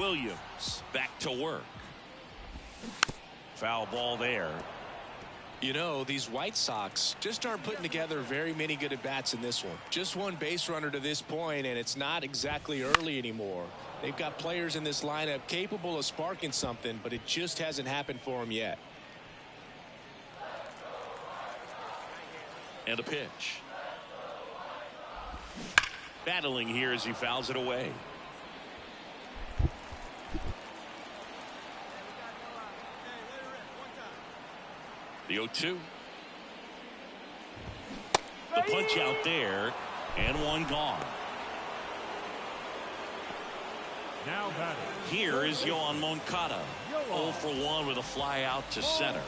Williams back to work. Foul ball there. You know, these White Sox just aren't putting together very many good at-bats in this one. Just one base runner to this point, and it's not exactly early anymore. They've got players in this lineup capable of sparking something, but it just hasn't happened for them yet. And a pitch. Battling here as he fouls it away. The 0-2. The punch out there, and one gone. Now batting. Here is Yoan Moncada. 0 for 1 with a fly out to center.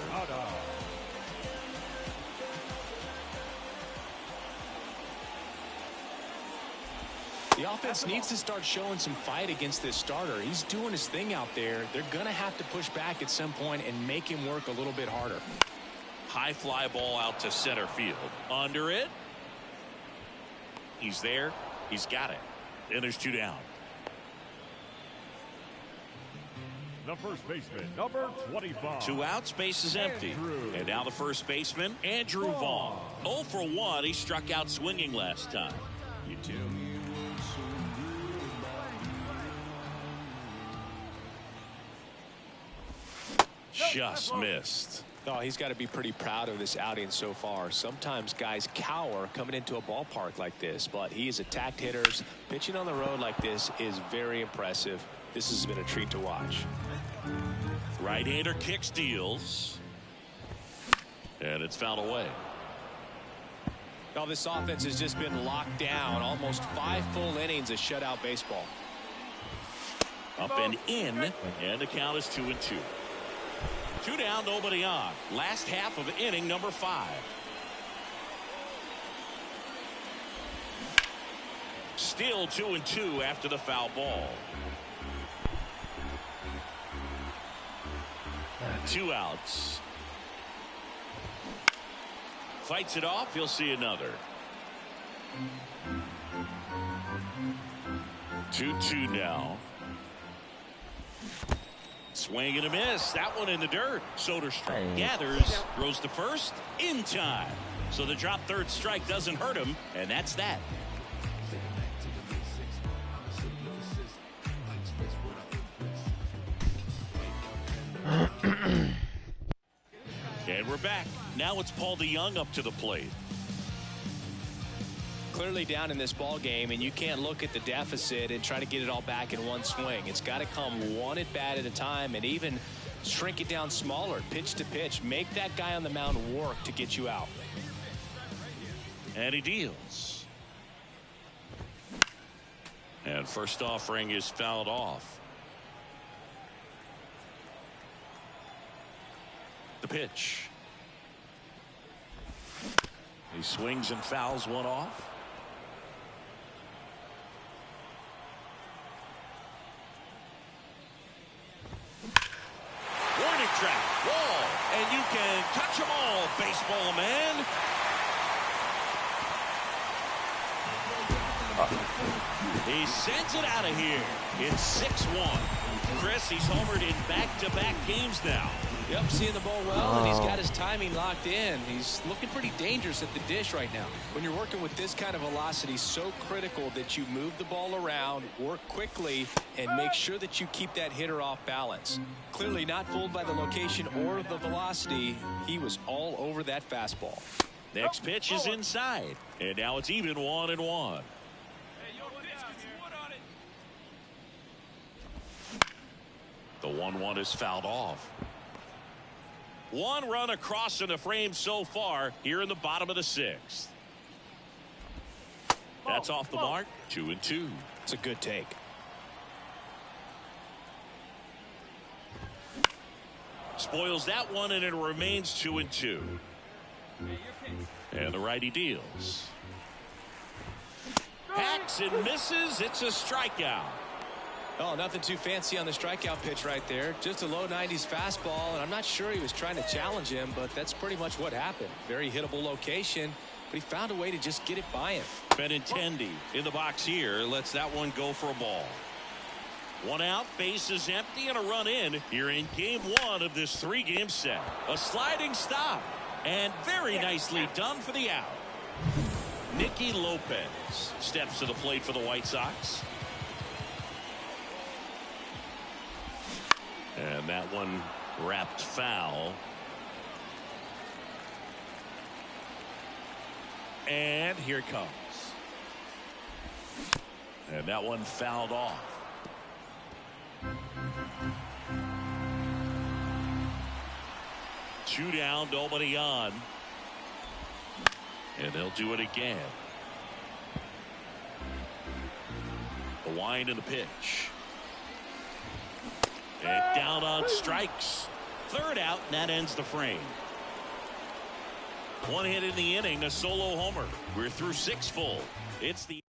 The offense needs to start showing some fight against this starter. He's doing his thing out there. They're going to have to push back at some point and make him work a little bit harder. High fly ball out to center field. Under it. He's there. He's got it. And there's 2 down. The first baseman, number 25. 2 outs, base is empty. And now the first baseman, Andrew Vaughn. 0 for 1. He struck out swinging last time. You too. Just missed. Oh, he's got to be pretty proud of this outing so far. Sometimes guys cower coming into a ballpark like this, but he has attacked hitters. Pitching on the road like this is very impressive. This has been a treat to watch. Right-hander kick steals. And it's fouled away. Now this offense has just been locked down. Almost 5 full innings of shutout baseball. Up and in, and the count is 2-2. 2 down, nobody on. Last half of inning number 5. Still 2-2 after the foul ball. 2 outs. Fights it off. He'll see another. 2-2 now. Swing and a miss. That one in the dirt. Soderstrom gathers, throws to first in time. So the drop third strike doesn't hurt him, and that's that. And we're back. Now it's Paul DeJong up to the plate. Clearly down in this ball game, and you can't look at the deficit and try to get it all back in one swing. It's got to come one at bat at a time, and even shrink it down smaller, pitch to pitch. Make that guy on the mound work to get you out. And he deals. And first offering is fouled off. The pitch. He swings and fouls one off. Warning track, wall, and you can touch them all, baseball man. He sends it out of here. It's 6-1. Chris, he's homered in back-to-back games now. Yep, seeing the ball well, and he's got his timing locked in. He's looking pretty dangerous at the dish right now. When you're working with this kind of velocity, so critical that you move the ball around, work quickly, and make sure that you keep that hitter off balance. Clearly not fooled by the location or the velocity. He was all over that fastball. Next pitch is inside, and now it's even 1-1. The 1-1 is fouled off. 1 run across in the frame so far here in the bottom of the 6th. That's off the mark. 2-2. It's a good take. Spoils that one, and it remains 2-2. And the righty deals. Hacks and misses. It's a strikeout. Oh, nothing too fancy on the strikeout pitch right there. Just a low 90s fastball, and I'm not sure he was trying to challenge him, but that's pretty much what happened. Very hittable location, but he found a way to just get it by him. Benintendi in the box here lets that one go for a ball. One out, base is empty, and a run in here in game one of this 3-game set. A sliding stop, and very nicely done for the out. Nicky Lopez steps to the plate for the White Sox. And that one wrapped foul. And here it comes. And that one fouled off. Two down, nobody on. And they'll do it again. The wind and the pitch. And down on strikes. Third out, and that ends the frame. One hit in the inning, a solo homer. We're through 6 full. It's the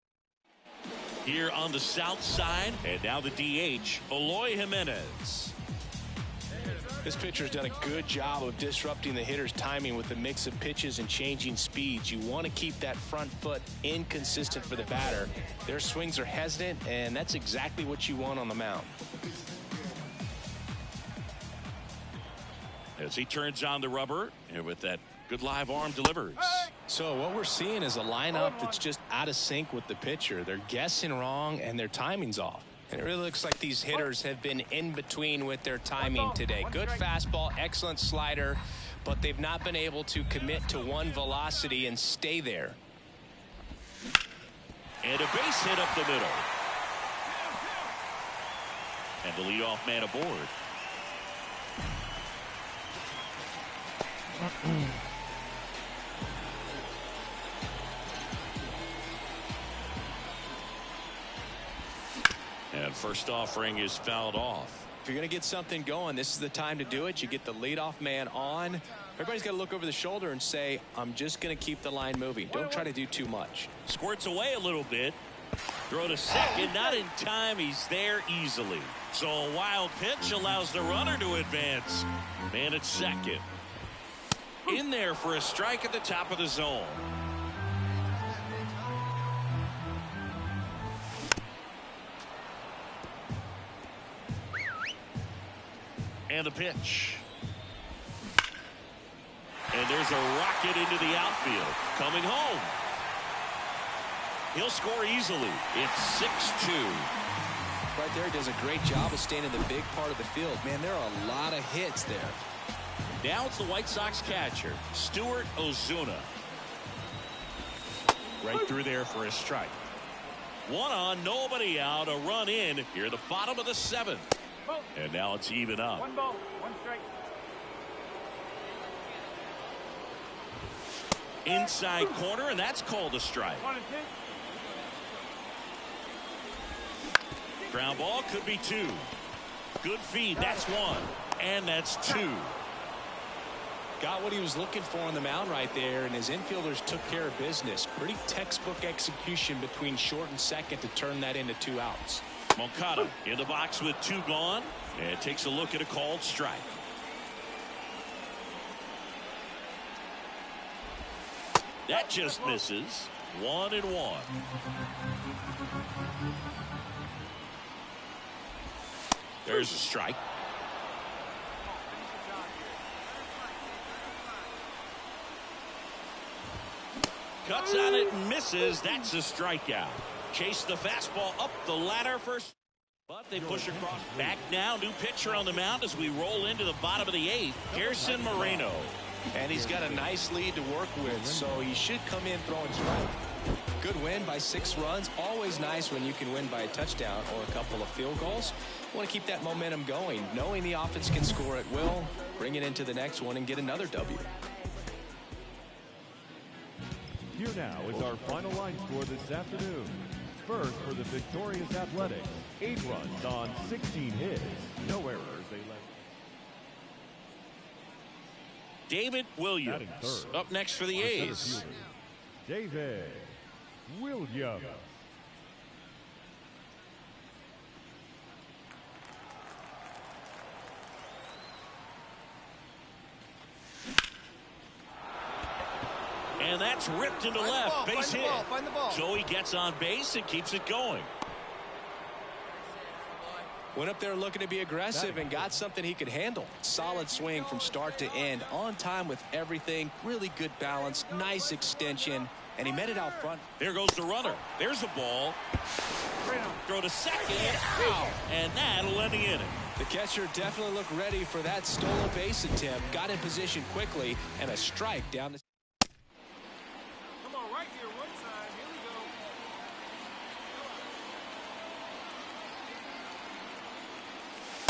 here on the south side, and now the DH, Eloy Jimenez. This pitcher's done a good job of disrupting the hitter's timing with the mix of pitches and changing speeds. You want to keep that front foot inconsistent for the batter. Their swings are hesitant, and that's exactly what you want on the mound. As he turns on the rubber, and with that good live arm delivers. So what we're seeing is a lineup that's just out of sync with the pitcher. They're guessing wrong, and their timing's off. And it really looks like these hitters have been in between with their timing today. Good fastball, excellent slider, but they've not been able to commit to one velocity and stay there. And a base hit up the middle. And the leadoff man aboard. And first offering is fouled off. If you're going to get something going, this is the time to do it. You get the leadoff man on. Everybody's got to look over the shoulder and say, I'm just going to keep the line moving. Don't try to do too much. Squirts away a little bit. Throw to second, not in time. He's there easily. So a wild pitch allows the runner to advance. Man at second. In there for a strike at the top of the zone. And the pitch. And there's a rocket into the outfield. Coming home. He'll score easily. It's 6-2. Right there, does a great job of staying in the big part of the field. Man, there are a lot of hits there. Now it's the White Sox catcher, Stuart Ozuna. Right through there for a strike. One on, nobody out, a run in here at the bottom of the 7th. And now it's even up. 1 ball, 1 strike. Inside corner, and that's called a strike. 1 and 2. Ground ball could be 2. Good feed, that's 1. And that's 2. Got what he was looking for on the mound right there, and his infielders took care of business. Pretty textbook execution between short and second to turn that into 2 outs. Moncada in the box with 2 gone, and takes a look at a called strike. That just misses. 1-1. There's a strike. Cuts on it and misses. That's a strikeout. Chase the fastball up the ladder first. But they push across. Back now. New pitcher on the mound as we roll into the bottom of the 8th. Gerson Moreno. And he's got a nice lead to work with, so he should come in throwing strike. Good win by 6 runs. Always nice when you can win by a touchdown or a couple of field goals. Want to keep that momentum going, knowing the offense can score at will, bring it into the next one and get another W. Here now is our final line score this afternoon. First for the victorious Athletics, 8 runs on 16 hits, no errors. They left. David Williams up next for the A's. David Williams. And that's ripped into left. Base hit. So he gets on base and keeps it going. Went up there looking to be aggressive and got something he could handle. Solid swing from start to end. On time with everything. Really good balance. Nice extension. And he met it out front. There goes the runner. There's a ball. Throw to second. Ow. And that'll end the inning. The catcher definitely looked ready for that stolen base attempt. Got in position quickly. And a strike down the... Come on, right here, one side. Here we go.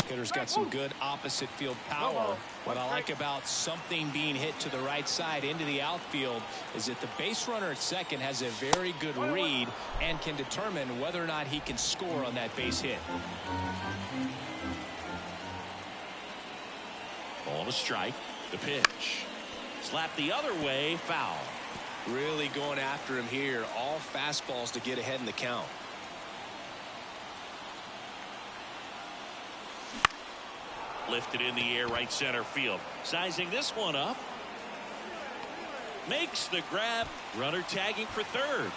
Hitter's got some good opposite field power. What I like about something being hit to the right side into the outfield is that the base runner at second has a very good read and can determine whether or not he can score on that base hit. Ball to strike. The pitch. Slap the other way. Foul. Really going after him here. All fastballs to get ahead in the count. Lifted in the air, right center field. Sizing this one up. Makes the grab. Runner tagging for third.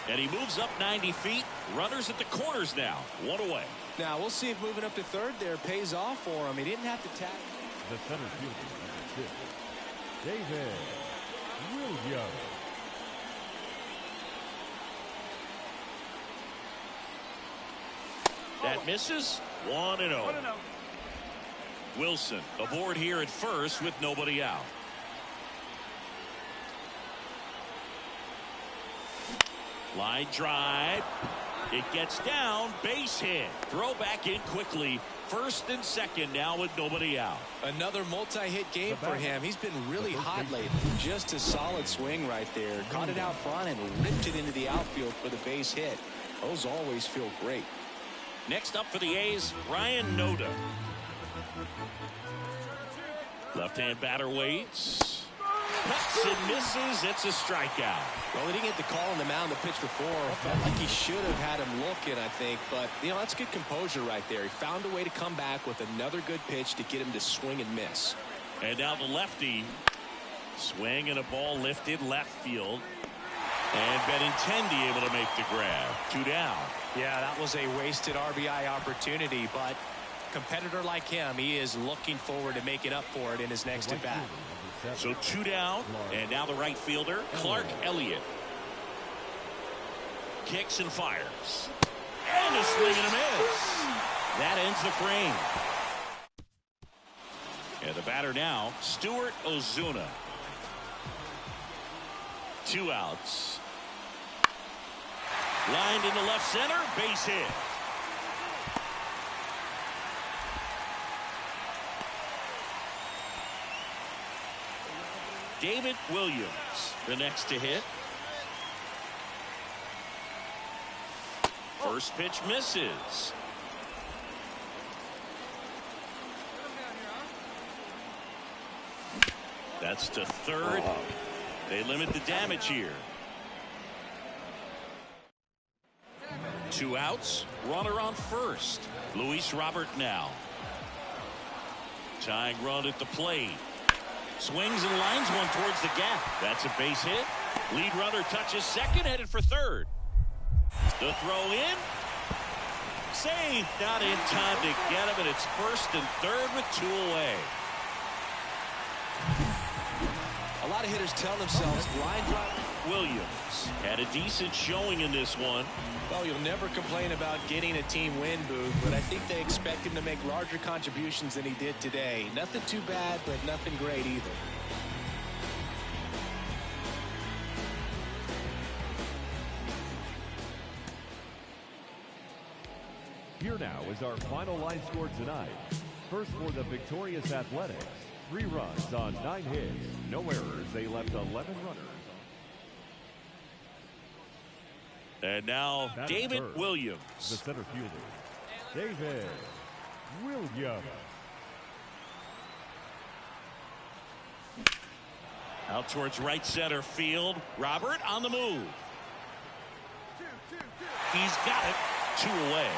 And he moves up 90 feet. Runners at the corners now. One away. Now we'll see if moving up to third there pays off for him. He didn't have to tag. The center fielder, number 6, David Williams. That misses. 1-0. Wilson aboard here at first with nobody out. Line drive. It gets down. Base hit. Throw back in quickly. First and second now with nobody out. Another multi-hit game for him. He's been really hot lately. Just a solid swing right there. Caught it out front and ripped it into the outfield for the base hit. Those always feel great. Next up for the A's, Ryan Noda. Left-hand batter waits. Cuts and misses. It's a strikeout. Well, he didn't get the call on the mound the pitch before. Felt like he should have had him looking, I think. But, you know, that's good composure right there. He found a way to come back with another good pitch to get him to swing and miss. And now the lefty. Swing and a ball lifted left field. And Benintendi able to make the grab. 2 down. Yeah, that was a wasted RBI opportunity, but competitor like him, he is looking forward to making up for it in his next at bat. So 2 down, and now the right fielder, Clark Elliott. Kicks and fires. And a swing and a miss. That ends the frame. And the batter now, Stuart Ozuna. 2 outs. Lined into left center, base hit. David Williams, the next to hit. First pitch misses. That's to third. They limit the damage here. 2 outs. Runner on first. Luis Robert now. Tying run at the plate. Swings and lines one towards the gap. That's a base hit. Lead runner touches second, headed for third. The throw in. Safe. Not in time to get him, and it's first and third with 2 away. A lot of hitters tell themselves line drive. Williams had a decent showing in this one. Well, you'll never complain about getting a team win, Booth, but I think they expect him to make larger contributions than he did today. Nothing too bad, but nothing great either. Here now is our final line score tonight. First for the Victorious Athletics. 3 runs on 9 hits. No errors. They left 11 runners. And now David Williams. The center fielder, David Williams. Out towards right center field. Robert on the move. He's got it. 2 away.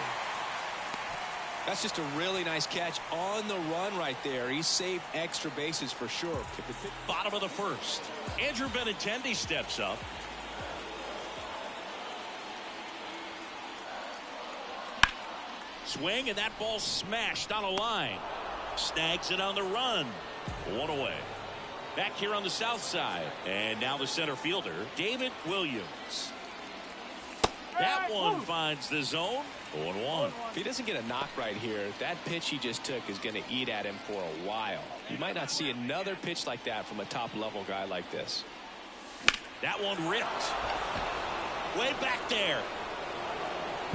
That's just a really nice catch on the run right there. He saved extra bases for sure. Bottom of the first. Andrew Benintendi steps up. Swing, and that ball smashed on a line. Snags it on the run. One away. Back here on the south side. And now the center fielder, David Williams. That one finds the zone. 0-1. If he doesn't get a knock right here, that pitch he just took is going to eat at him for a while. You might not see another pitch like that from a top-level guy like this. That one ripped. Way back there.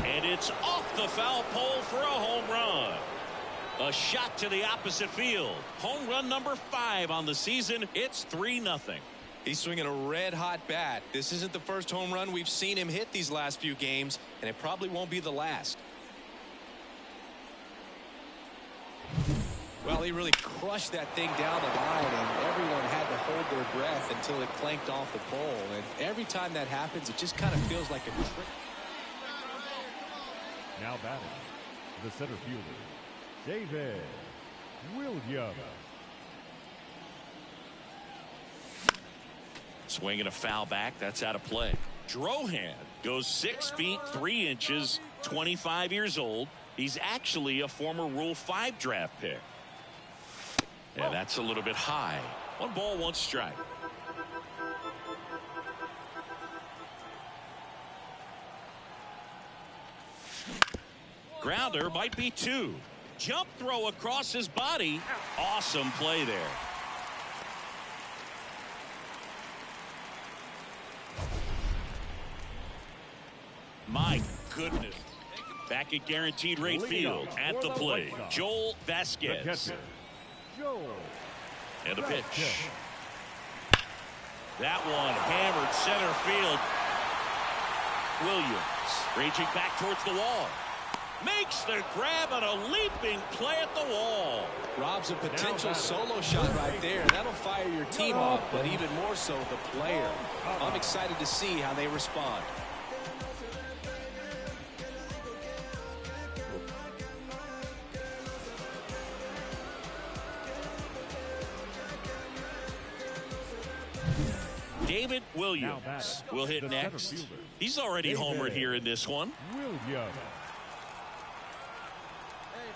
And it's off the foul pole for a home run. A shot to the opposite field. Home run number 5 on the season. It's 3-0. He's swinging a red-hot bat. This isn't the first home run we've seen him hit these last few games, and it probably won't be the last. Well, he really crushed that thing down the line, and everyone had to hold their breath until it clanked off the pole. And every time that happens, it just kind of feels like a trick. Now batting, the center fielder, David Williams. Swinging a foul back. That's out of play. Drohan goes 6 feet 3 inches, 25 years old. He's actually a former Rule 5 draft pick. Yeah, that's a little bit high. 1 ball, 1 strike. Grounder might be 2. Jump throw across his body. Awesome play there. My goodness. Back at Guaranteed Rate Field at the plate, Joel Vasquez. And a pitch. That one hammered center field. Williams raging back towards the wall. Makes the grab on a leaping play at the wall. Rob's a potential solo shot right there. That'll fire your team up, but even more so the player. I'm excited to see how they respond. David Williams will hit next. He's already homered here in this one. Williams. Hey,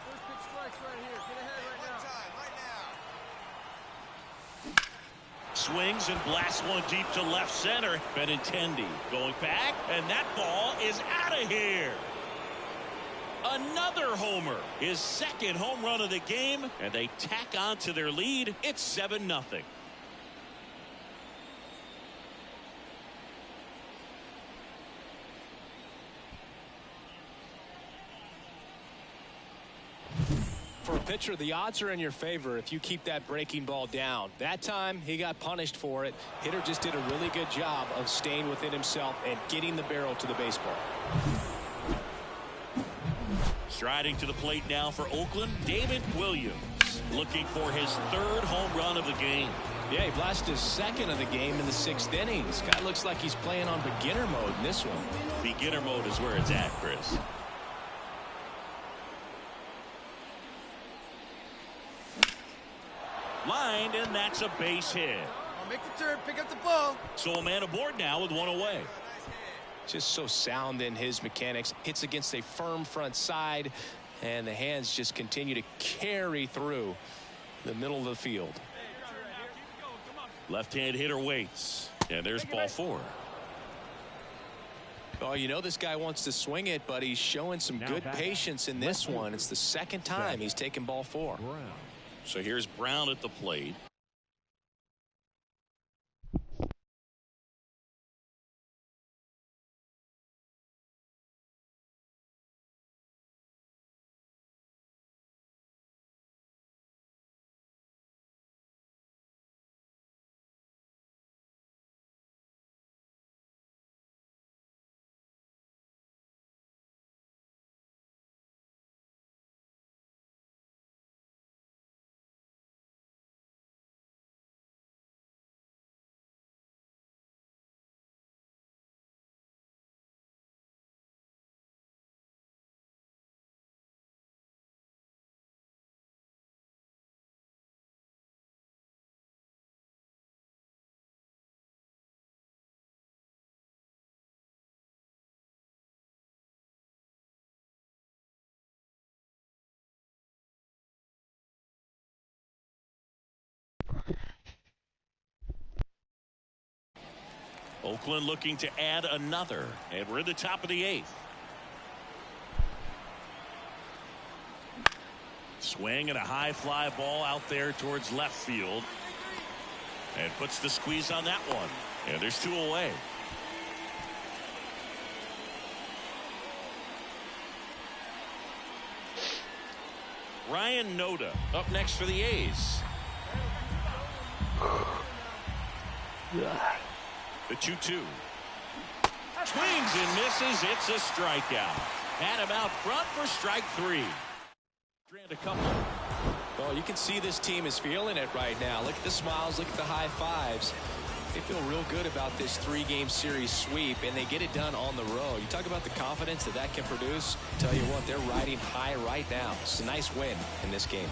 first pitch strikes right here. Get ahead right now. Swings and blasts one deep to left center. Benintendi going back, and that ball is out of here. Another homer. His second home run of the game, and they tack on to their lead. It's 7-0. For a pitcher, the odds are in your favor if you keep that breaking ball down. That time, he got punished for it. Hitter just did a really good job of staying within himself and getting the barrel to the baseball. Striding to the plate now for Oakland, David Williams. Looking for his 3rd home run of the game. Yeah, he blasted his 2nd of the game in the 6th inning. This guy looks like he's playing on beginner mode in this one. Beginner mode is where it's at, Chris. Lined, and that's a base hit. I'll make the turn, pick up the ball. So a man aboard now with 1 away. Just so sound in his mechanics. Hits against a firm front side, and the hands just continue to carry through the middle of the field. Left-hand hitter waits, and there's ball 4. Oh, you know this guy wants to swing it, but he's showing some good patience in this one. It's the 2nd time he's taken ball 4. So here's Brown at the plate. Oakland looking to add another, and we're in the top of the 8th. Swing and a high fly ball out there towards left field, and puts the squeeze on that one, and there's 2 away. Ryan Noda up next for the A's. The 2-2. Swings and misses. It's a strikeout. Had him out front for strike 3. Strand a couple. Well, you can see this team is feeling it right now. Look at the smiles. Look at the high fives. They feel real good about this 3-game series sweep, and they get it done on the road. You talk about the confidence that can produce. Tell you what, they're riding high right now. It's a nice win in this game.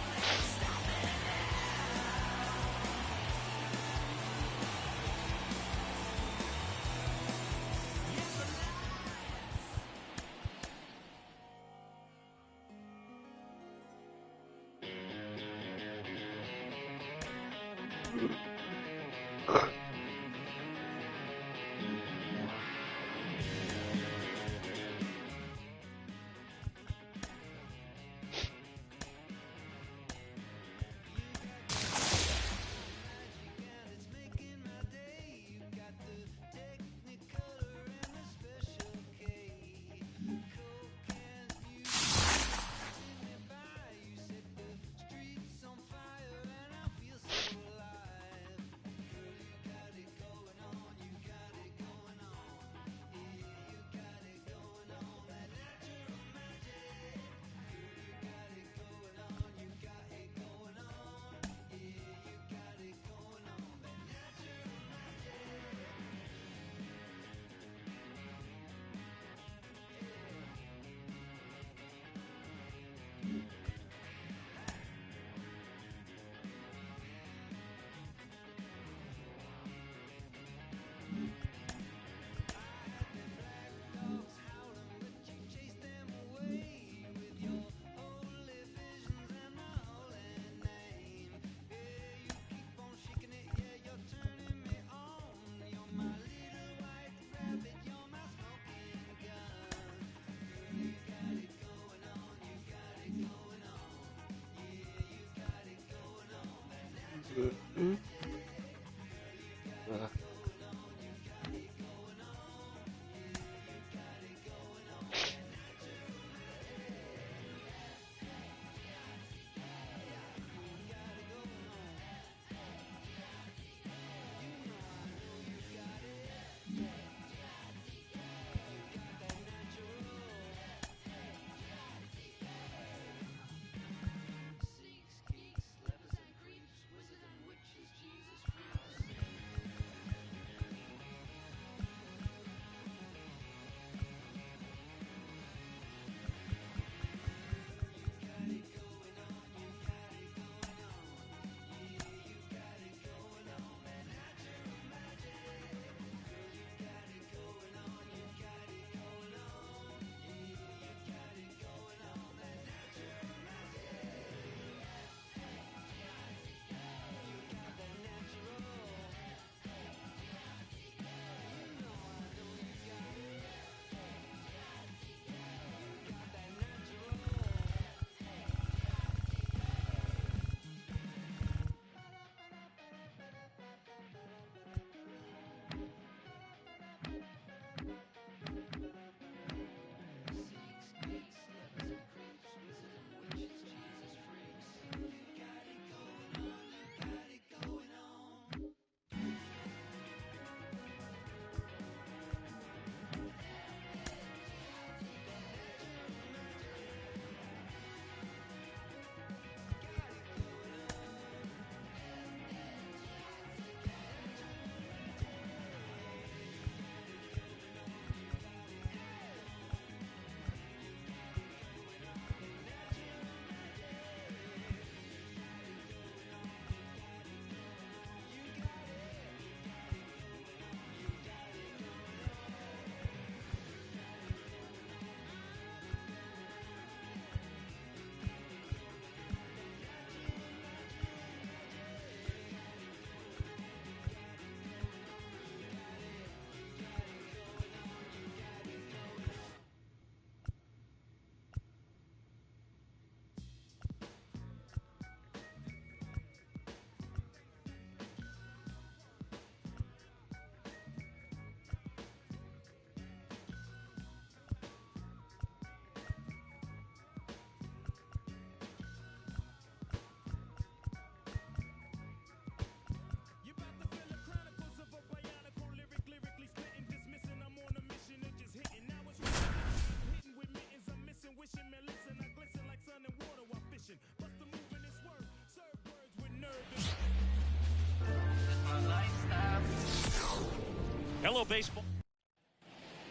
Hello, baseball.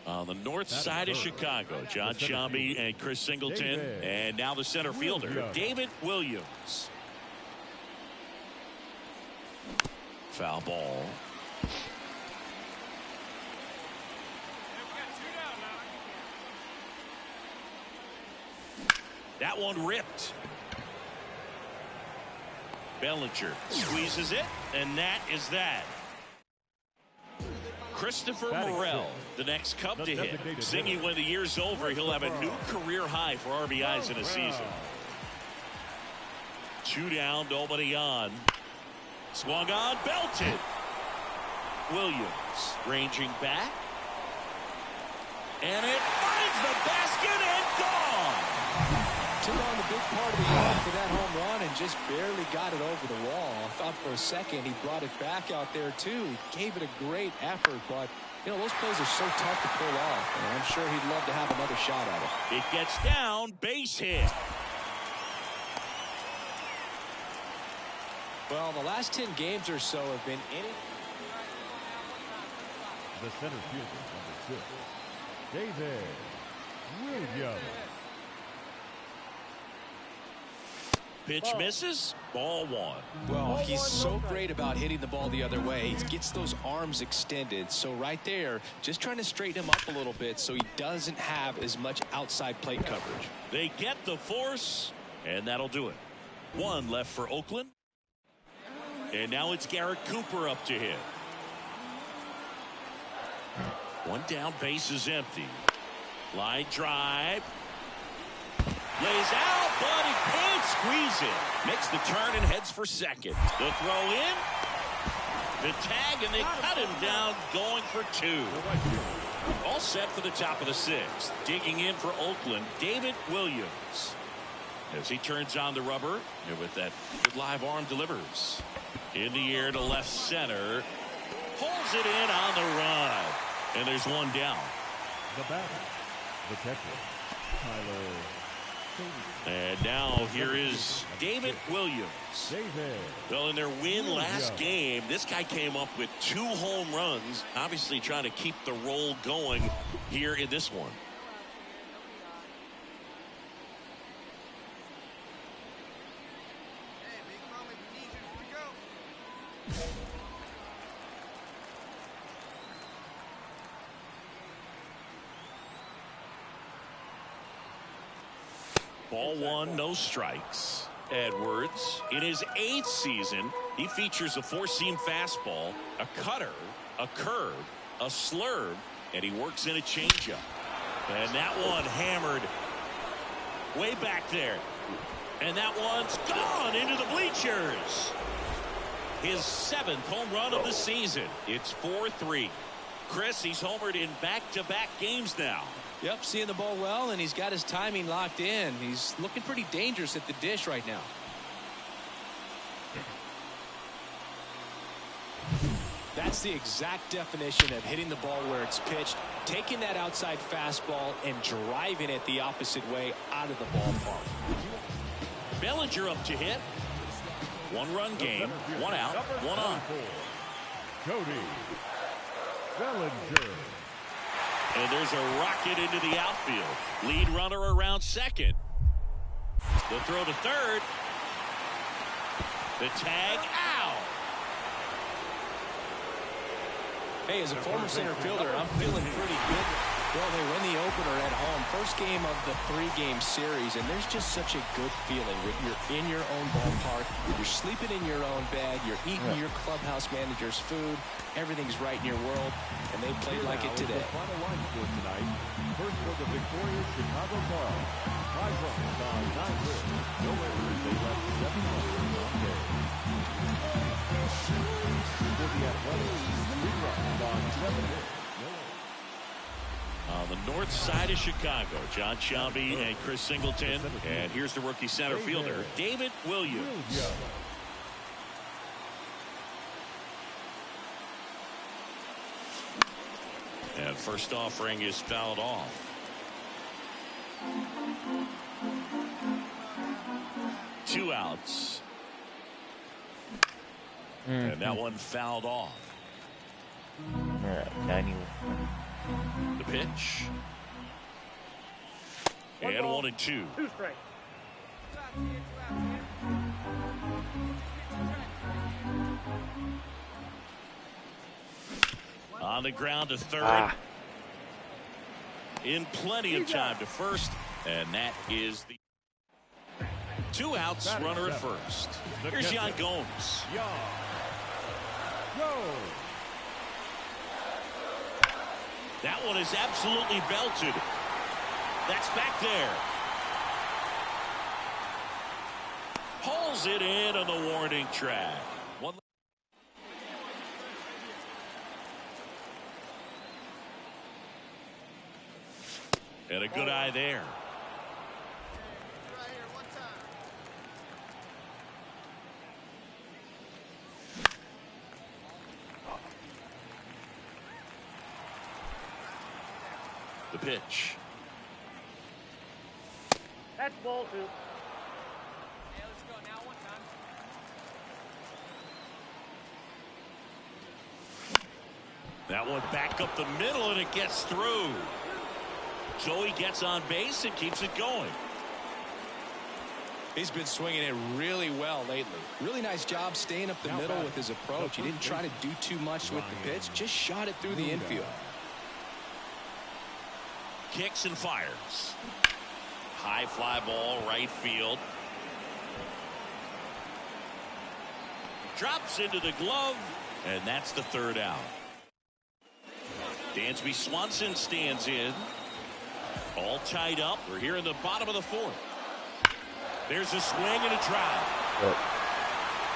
On the north side of Chicago, John Sciambi and Chris Singleton. And now the center fielder, David Williams. Foul ball. That one ripped. Bellinger squeezes it, and that is that. Christopher Morel, the next Cub to hit. Zingy, when the year's over, he'll have a new career high for RBIs in a season. 2 down, nobody on. Swung on, belted. Williams ranging back. And it finds the basket and gone. Took on the big part of the yard for that home run and just barely got it over the wall. I thought for a second he brought it back out there too. He gave it a great effort, but you know those plays are so tough to pull off, and I'm sure he'd love to have another shot at it. It gets down, base hit. Well, the last 10 games or so have been The center fielder, number 6, David Williams. Pitch misses, ball 1. Well, he's so great about hitting the ball the other way. He gets those arms extended. So right there, just trying to straighten him up a little bit so he doesn't have as much outside plate coverage. They get the force, and that'll do it. 1 left for Oakland. And now it's Garrett Cooper up to hit. 1 down, base is empty. Line drive. Lays out, but he can't squeeze it. Makes the turn and heads for second. The throw in. The tag, and they cut him down, going for 2. All set for the top of the 6th. Digging in for Oakland, David Williams. As he turns on the rubber, and with that good live arm delivers. In the air to left center. Pulls it in on the run. And there's 1 down. The batter, the catcher, Tyler. And now here is David Williams. Well, in their win last game, this guy came up with 2 home runs, obviously trying to keep the roll going here in this one. Hey, Big Mama, we need you to go. Ball 1, no strikes. Edwards, in his 8th season, he features a 4-seam fastball, a cutter, a curve, a slurve, and he works in a changeup. And that one hammered way back there. And that one's gone into the bleachers. His 7th home run of the season. It's 4-3. Chris, he's homered in back-to-back games now. Yep, seeing the ball well, and he's got his timing locked in. He's looking pretty dangerous at the dish right now. That's the exact definition of hitting the ball where it's pitched, taking that outside fastball and driving it the opposite way out of the ballpark. Bellinger up to hit. 1-run game, 1 out, 1 on. Cody Bellinger. And there's a rocket into the outfield. Lead runner around second. The throw to third. The tag out. Hey, as a former center fielder, I'm feeling pretty good. Well, they win the opener at home. First game of the 3-game series, and there's just such a good feeling. You're in your own ballpark. You're sleeping in your own bed. You're eating your clubhouse manager's food. Everything's right in your world, and they played like it today. The final line score tonight. First for the victorious Chicago Cubs. 5 runs on 9 hits. No errors. They left 7 runners on base. For the Athletics, 3 runs on 7 hits. No errors. On the north side of Chicago, John Sciambi and Chris Singleton. And here's the rookie center fielder, David Williams. And first offering is fouled off. 2 outs. And that one fouled off. or 91. The pitch. And 1-2. 2 strikes. On the ground to third. In plenty of time to first. And that is the 2 outs, runner at first. Here's Yan Gomes. That one is absolutely belted. That's back there. Hauls it in on the warning track. And a good eye there. The pitch. That's ball 2. That one back up the middle, and it gets through. So he gets on base and keeps it going. He's been swinging it really well lately. Really nice job staying up the middle with his approach. He didn't try to do too much with the pitch, just shot it through the infield. Kicks and fires. High fly ball, right field. Drops into the glove, and that's the third out. Dansby Swanson stands in. All tied up. We're here in the bottom of the 4th. There's a swing and a drive.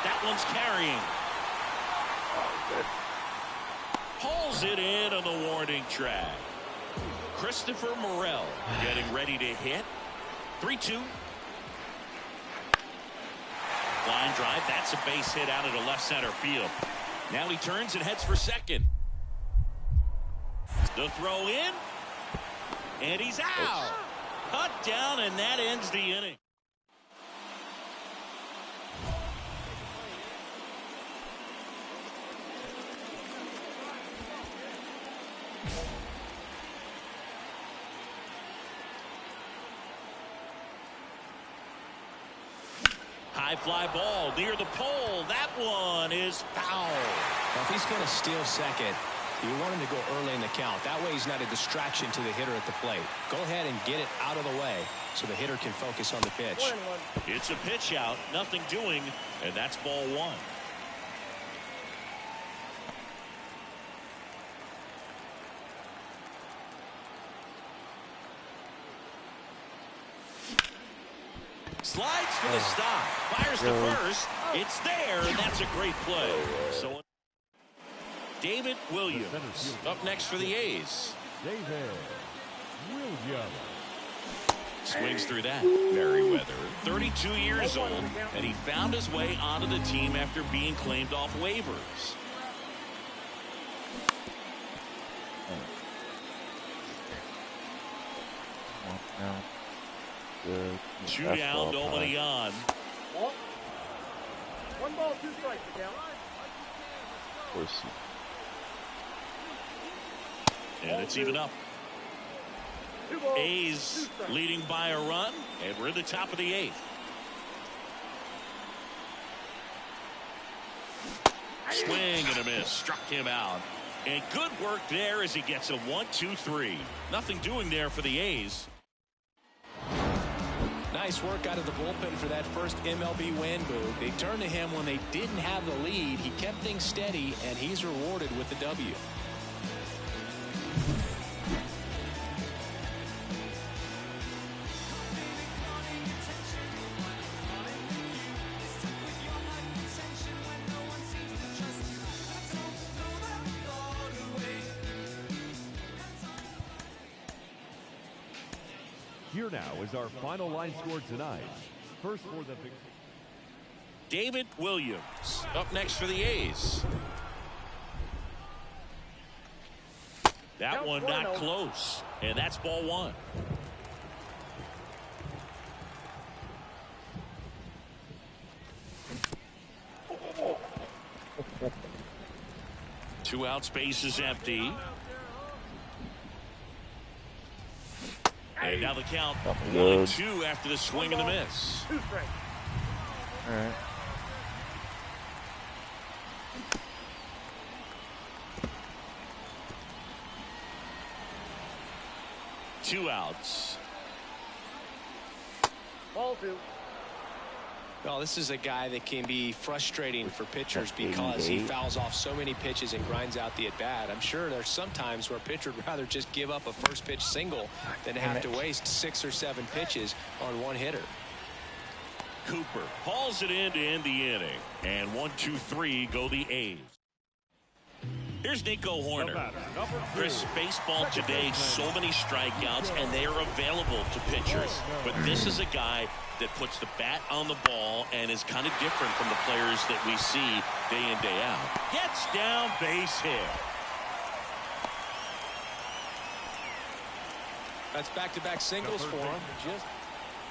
That one's carrying. Hauls it in on the warning track. Christopher Morel getting ready to hit. 3-2. Line drive. That's a base hit out into left center field. Now he turns and heads for second. The throw in. And he's out. Cut down, and that ends the inning. High fly ball near the pole. That one is foul. Now, if he's going to steal second, you want him to go early in the count. That way he's not a distraction to the hitter at the plate. Go ahead and get it out of the way so the hitter can focus on the pitch. It's a pitch out, nothing doing, and that's ball 1. Slides for the stop. Fires to first. It's there, and that's a great play. So David Williams up next for the A's. David Williams. Swings through that. Merriweather, 32 years old, and he found his way onto the team after being claimed off waivers. Two down, nobody on. 1 ball, 2 strikes, Miguel. And it's even up. 2 balls, A's 2 strikes. leading by a run, and we're in the top of the 8th. Swing and a miss. Struck him out. And good work there as he gets a 1-2-3. Nothing doing there for the A's. Nice work out of the bullpen for that first MLB win, Boo. They turned to him when they didn't have the lead. He kept things steady, and he's rewarded with the W. Here now is our final line score tonight. First for the David Williams up next for the A's. That one not close, and that's ball 1. 2 outs, base is empty. And now the count 1-2 after the swing and the miss. All right. Two outs. Ball 2. Well, this is a guy that can be frustrating for pitchers because he fouls off so many pitches and grinds out the at-bat. I'm sure there's some times where a pitcher would rather just give up a first pitch single than have to waste 6 or 7 pitches on one hitter. Cooper hauls it in to end the inning. And 1-2-3 go the A's. Here's Nico Hoerner. Chris, baseball today, so many strikeouts, and they are available to pitchers. But this is a guy that puts the bat on the ball and is kind of different from the players that we see day in, day out. Gets down, base hit. That's back-to-back singles for him.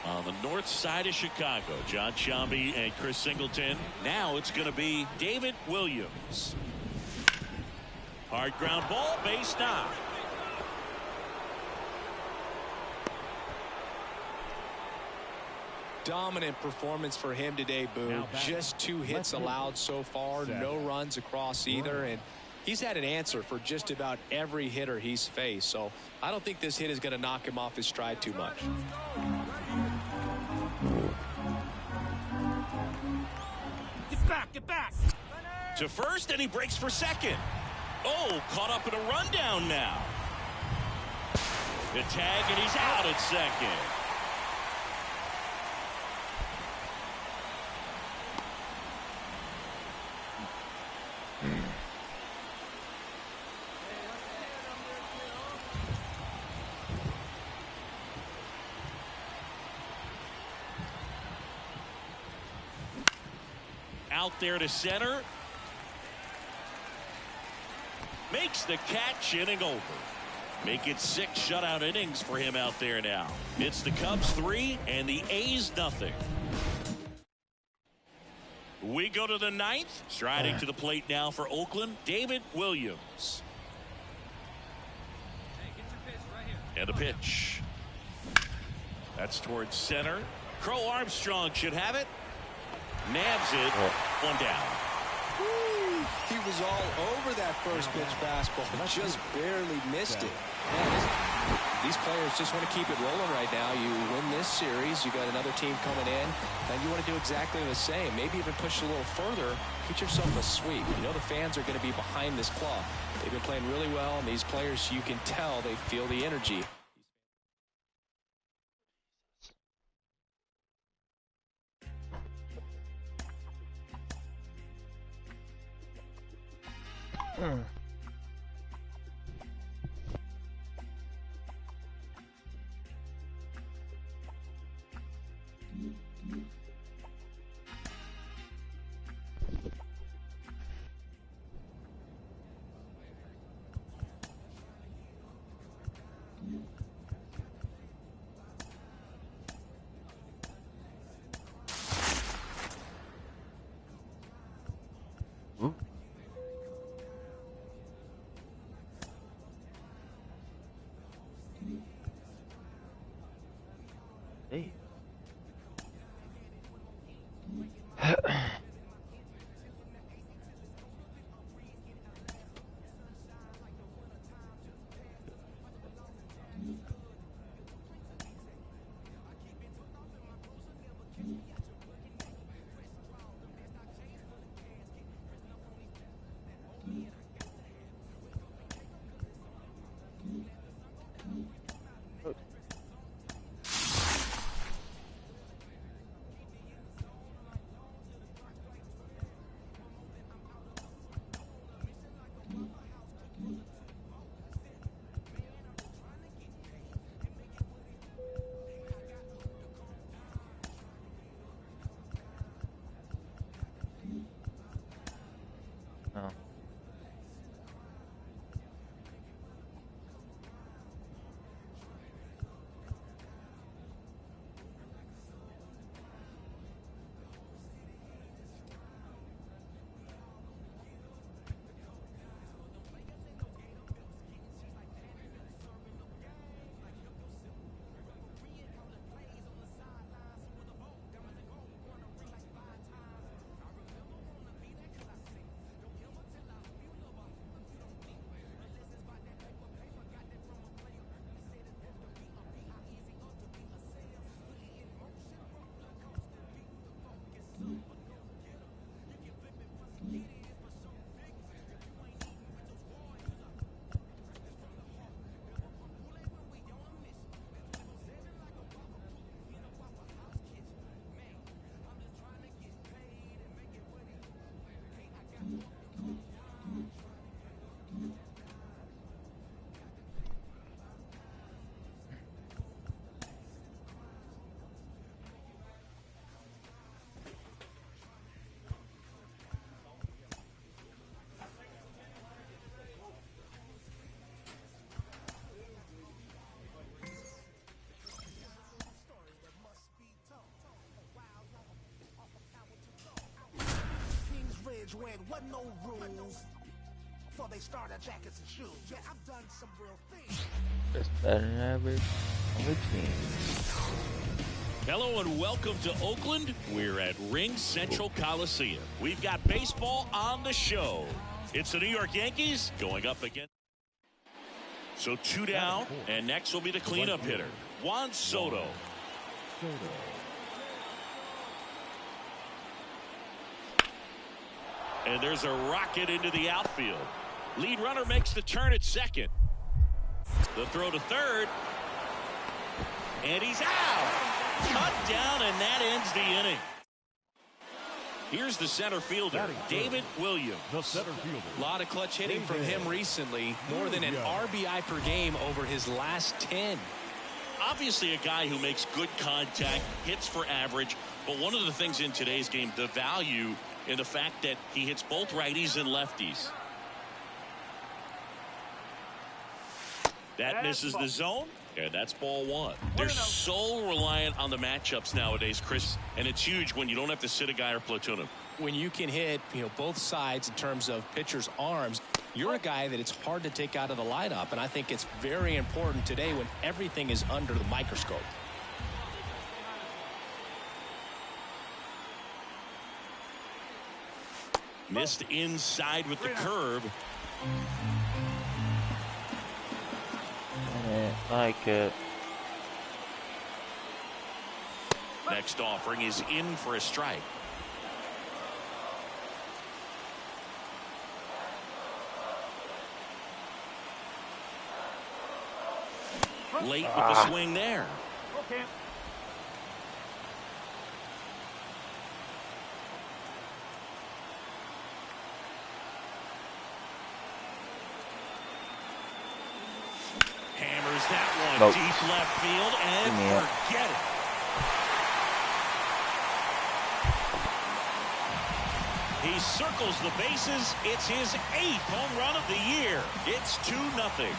On the north side of Chicago, John Sciambi and Chris Singleton. Now it's going to be David Williams. Hard ground ball, base knock. Dominant performance for him today, Boone. Just 2 hits allowed so far, no runs across either, and he's had an answer for just about every hitter he's faced. So I don't think this hit is going to knock him off his stride too much. Get back. To first, and he breaks for second. Oh, caught up in a rundown now. The tag, and he's out at second. Out there to center. Makes the catch, inning over. Make it 6 shutout innings for him out there now. It's the Cubs 3 and the A's nothing. We go to the 9th. Striding to the plate now for Oakland, David Williams. And a pitch. That's towards center. Crow Armstrong should have it. Nabs it. 1 down. He was all over that first pitch fastball, just barely missed it. Man, these players just want to keep it rolling right now. You win this series, you got another team coming in, and you want to do exactly the same. Maybe even push a little further, get yourself a sweep. You know the fans are going to be behind this club. They've been playing really well, and these players, you can tell they feel the energy. Hey. there wasn't no rules before they started jackets and shoes. Yeah, I've done some real things. Just better than average on the team. Hello and welcome to Oakland. We're at Ring Central Coliseum. We've got baseball on the show. It's the New York Yankees going up against. So 2 down, and next will be the cleanup hitter, Juan Soto. And there's a rocket into the outfield. Lead runner makes the turn at second. The throw to third. And he's out. Cut down, and that ends the inning. Here's the center fielder, David Williams. The center fielder. A lot of clutch hitting from him recently. More than an RBI per game over his last 10. Obviously a guy who makes good contact, hits for average. But one of the things in today's game, the value in the fact that he hits both righties and lefties. That misses the zone, and that's ball one. They're so reliant on the matchups nowadays, Chris, and it's huge when you don't have to sit a guy or platoon him. When you can hit, both sides in terms of pitchers' arms, you're a guy that it's hard to take out of the lineup, and I think it's very important today when everything is under the microscope. Missed inside with the curve. Like it. Next offering is in for a strike. Late with the swing there. Okay. Hammers that one Nope. deep left field and forget it. He circles the bases. It's his 8th home run of the year. It's 2-0.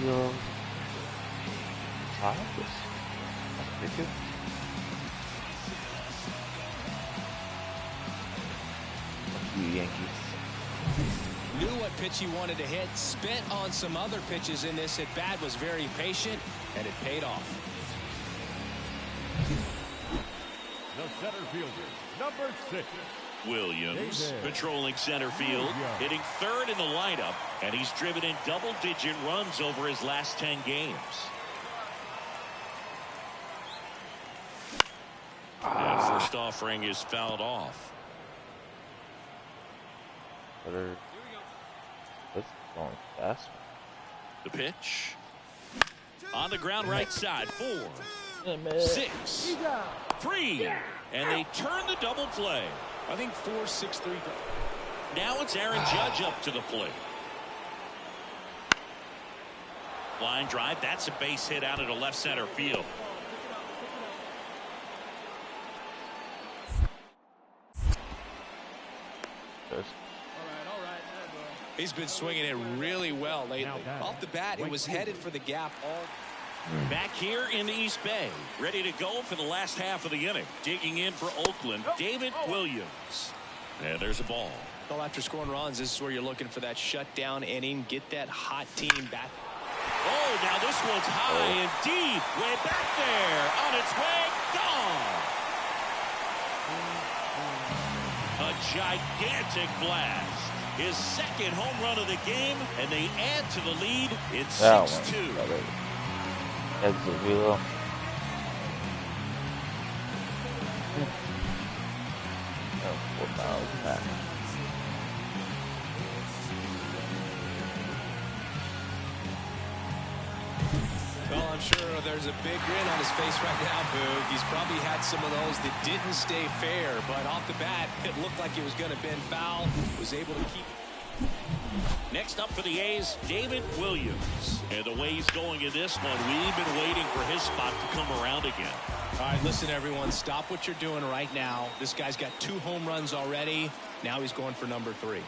Your Tigers. That's pretty good. Fuck you, Yankees. Knew what pitch he wanted to hit, spent on some other pitches in this at bat, was very patient, and it paid off. The center fielder, number 6. Williams patrolling center field, hitting third in the lineup, and he's driven in double-digit runs over his last 10 games. That first offering is fouled off. Better. That's going fast. The pitch. On the ground right side. 4, 6, 3, and they turn the double play. I think 4-6-3. Now it's Aaron Judge up to the plate. Line drive. That's a base hit out into left center field. He's been swinging it really well lately. Off the bat, it was headed for the gap all. Back here in the East Bay, ready to go for the last half of the inning. Digging in for Oakland, David Williams. And there's a ball. Well, after scoring runs, this is where you're looking for that shutdown inning. Get that hot team back. Oh, now this one's high and deep. Way back there. On its way. Gone. A gigantic blast. His second home run of the game, and they add to the lead. It's 6-2. Exit wheel. Oh, 4 miles back. Well, I'm sure there's a big grin on his face right now, Boog. He's probably had some of those that didn't stay fair, but off the bat, it looked like it was going to bend foul. Was able to keep. Next up for the A's, David Williams. And the way he's going in this one, we've been waiting for his spot to come around again. All right, listen, everyone, stop what you're doing right now. This guy's got 2 home runs already. Now he's going for number 3.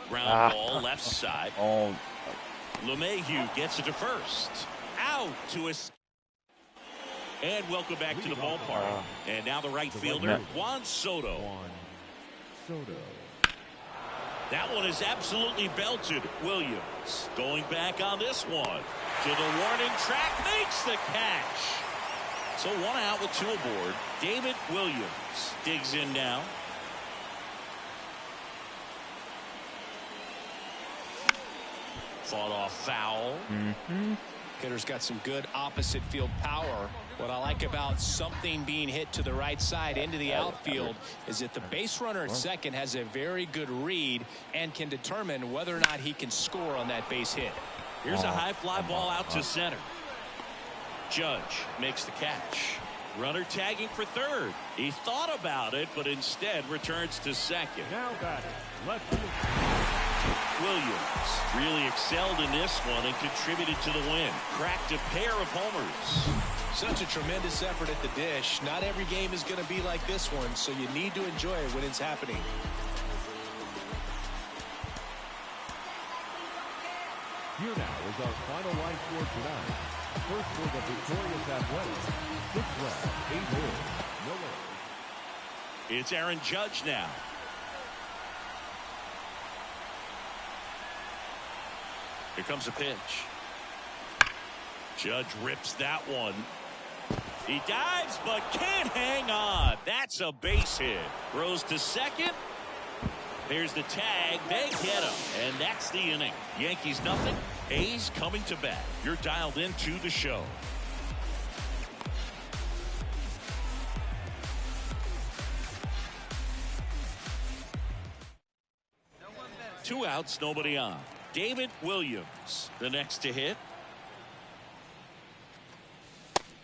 Ground ball left side. Oh. LeMahieu gets it to first. Out. out to us. And welcome back to the ballpark. And now the right fielder, Juan Soto. Juan Soto. That one is absolutely belted. Williams going back on this one. To the warning track, makes the catch. So 1 out with 2 aboard. David Williams digs in now. Fought off foul. Hitter's got some good opposite field power. What I like about something being hit to the right side into the outfield is that the base runner at second has a very good read and can determine whether or not he can score on that base hit. Here's a high fly ball out to center. Judge makes the catch. Runner tagging for third. He thought about it, but instead returns to second. Now batting, left field. Williams really excelled in this one and contributed to the win. Cracked a pair of homers. Such a tremendous effort at the dish. Not every game is going to be like this one, so you need to enjoy it when it's happening. Here now is our final line score tonight. First for the Victorious Athletics, 6 runs, 8 hits, no errors. It's Aaron Judge now. Here comes a pitch. Judge rips that one. He dives but can't hang on. That's a base hit. Throws to second. There's the tag. They get him. And that's the inning. Yankees nothing. A's coming to bat. You're dialed into the show. Two outs, nobody on. David Williams, the next to hit.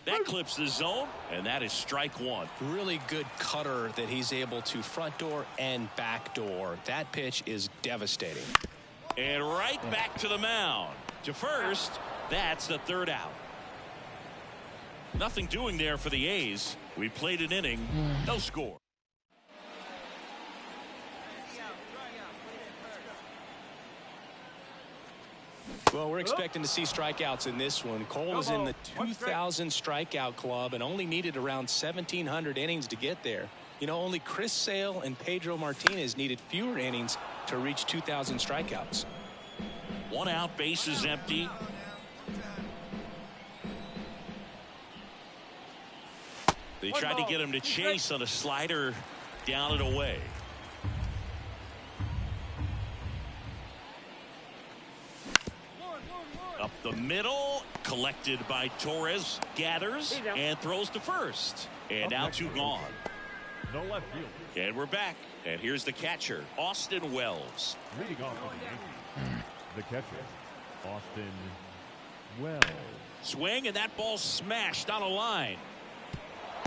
That clips the zone, and that is strike one. Really good cutter that he's able to front door and back door. That pitch is devastating. And right back to the mound. To first, that's the third out. Nothing doing there for the A's. We played an inning, no score. Well, we're expecting to see strikeouts in this one. Cole is in the 2,000 strikeout club and only needed around 1,700 innings to get there. You know, only Chris Sale and Pedro Martinez needed fewer innings to reach 2,000 strikeouts. 1 out, base is empty. They tried to get him to chase on a slider down and away. Up the middle, collected by Torres, gathers and throws to first. And now 2 gone. No left field. And we're back. And here's the catcher, Austin Wells. Leading off for the Yankees, the catcher, Austin Wells. Swing, and that ball smashed on a line.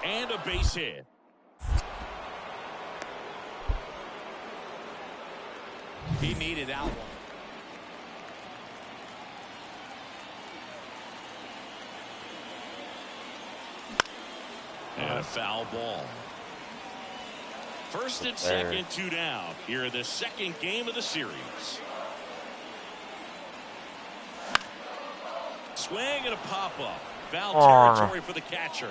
And a base hit. He needed that one. And a foul ball. First and second, 2 down. Here in the second game of the series. Swing and a pop-up. Foul territory for the catcher.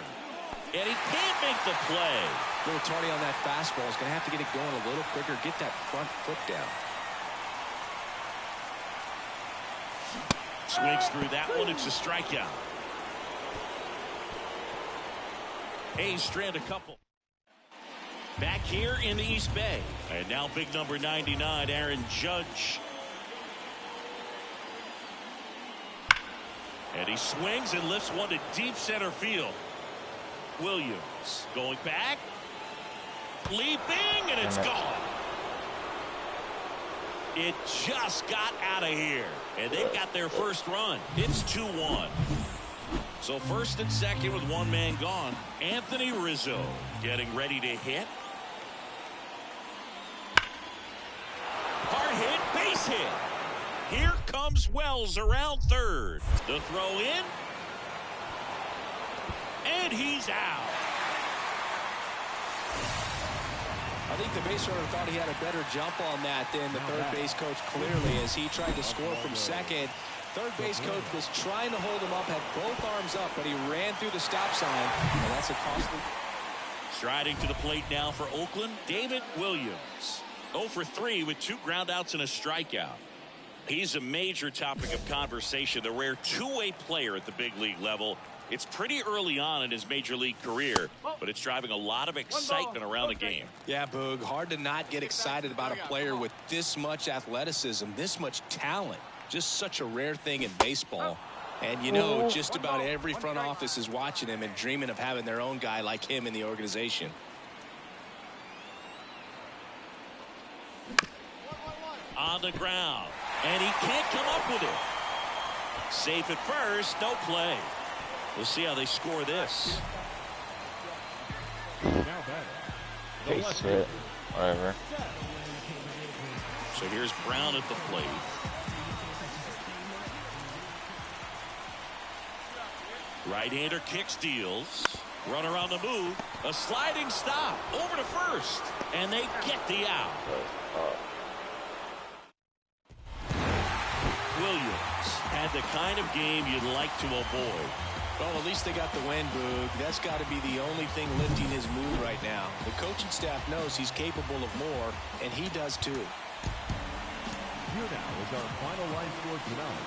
And he can't make the play. A little tardy on that fastball. He's going to have to get it going a little quicker. Get that front foot down. Swings through that one. It's a strikeout. A's strand a couple. Back here in the East Bay. And now big number 99, Aaron Judge. And he swings and lifts one to deep center field. Williams going back. Leaping, and it's gone. It just got out of here. And they've got their first run. It's 2-1. So first and second with 1 man gone. Anthony Rizzo getting ready to hit. Hard hit, base hit. Here comes Wells around third. The throw in. And he's out. I think the base runner thought he had a better jump on that than the third base coach clearly, as he tried to score from second. third base coach was trying to hold him up, had both arms up, but he ran through the stop sign, and that's a costly. Striding to the plate now for Oakland, David Williams. 0 for 3 with 2 groundouts and a strikeout. He's a major topic of conversation, the rare two-way player at the big league level. It's pretty early on in his major league career, but it's driving a lot of excitement around the game. Yeah, Boog, hard to not get excited about a player with this much athleticism, this much talent. Just such a rare thing in baseball. And you know, just about every front office is watching him and dreaming of having their own guy like him in the organization. On the ground, and he can't come up with it. Safe at first, no play. We'll see how they score this. Now batting. Base hit. Whatever. So here's Brown at the plate. Right-hander kicks, deals. Runner on the move. A sliding stop. Over to first. And they get the out. Williams had the kind of game you'd like to avoid. Well, at least they got the win, Boog. That's got to be the only thing lifting his mood right now. The coaching staff knows he's capable of more, and he does too. Here now is our final line score tonight.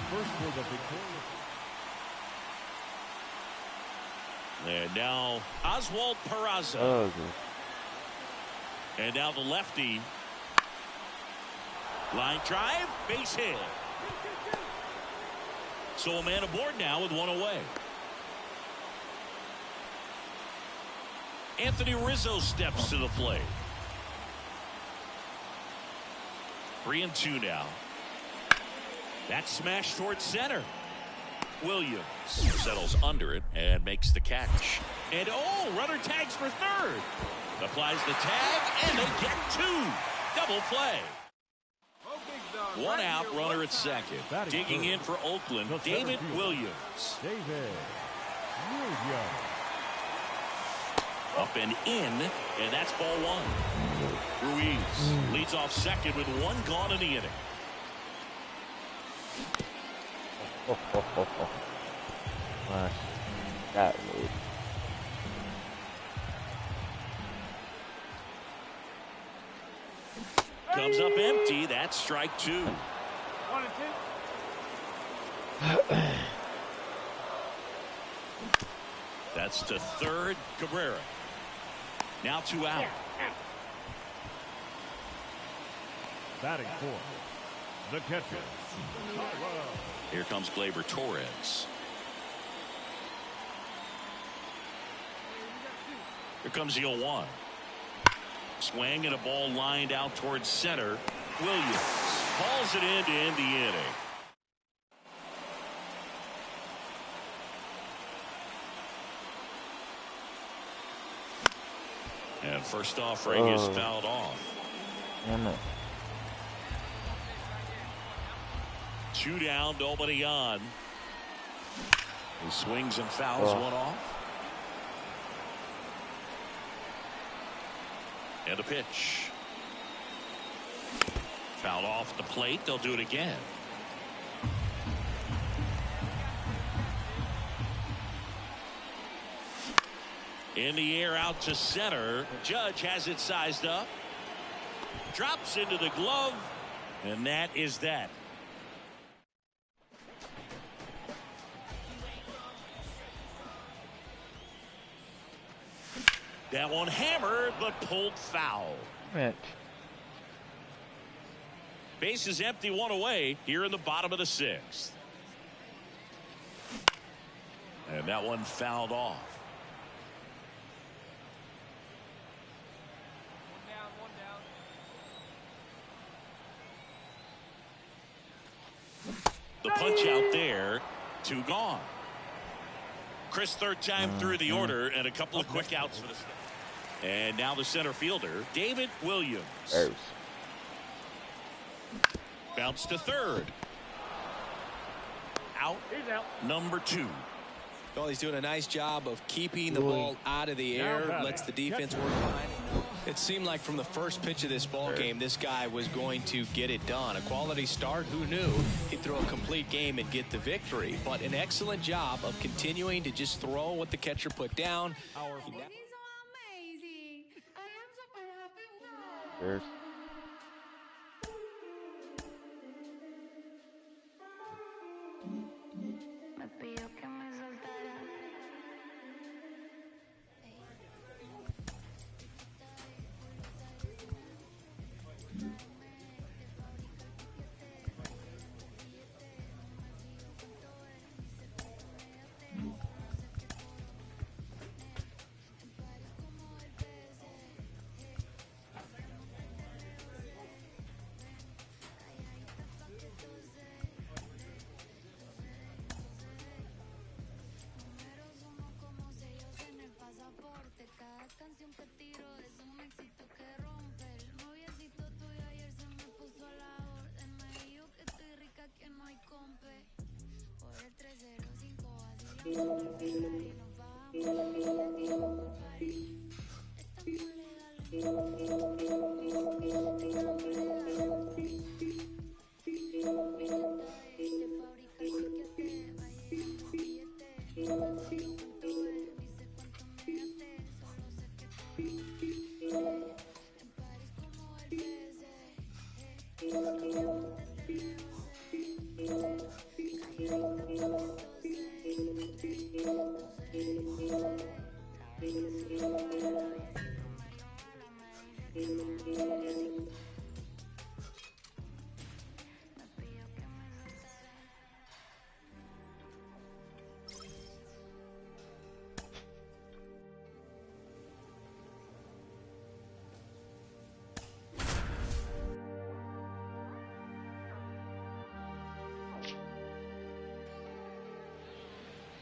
First for the victorious. And now Oswald Peraza. Oh, And now the lefty. Line drive, base hit. So a man aboard now with 1 away. Anthony Rizzo steps to the plate. 3-2 now. That smash towards center. Williams settles under it and makes the catch. And runner tags for third. Applies the tag and they get 2. Double play. 1 out, runner at second. Digging in for Oakland, David Williams. David Williams. Up and in, and that's ball 1. Ruiz leads off second with 1 gone in the inning. That lead. Comes up empty. That's strike 2. 1 and 2. That's to third, Cabrera. Now 2 out. Batting fourth, the catcher. Here comes Gleyber Torres. Here comes the 0-1. Swing and a ball lined out towards center. Williams hauls it in to end the inning. And first offering is fouled off. Damn it. 2 down, nobody on. He swings and fouls one off. And a pitch. Fouled off the plate. They'll do it again. In the air out to center. Judge has it sized up. Drops into the glove. And that is that. That one hammered, but pulled foul. Right. Base is empty, 1 away here in the bottom of the 6th. And that one fouled off. 1 down, 1 down. The punch out there. 2 gone. Chris, third time through the order, and a couple of quick outs for the States. And now the center fielder, David Williams. There's. Bounce to third. Out. He's out. Number 2. Well, he's doing a nice job of keeping the ball out of the air, lets the defense work behind it. It seemed like from the first pitch of this ball game, this guy was going to get it done. A quality start. Who knew he'd throw a complete game and get the victory? But an excellent job of continuing to just throw what the catcher put down. Cheers.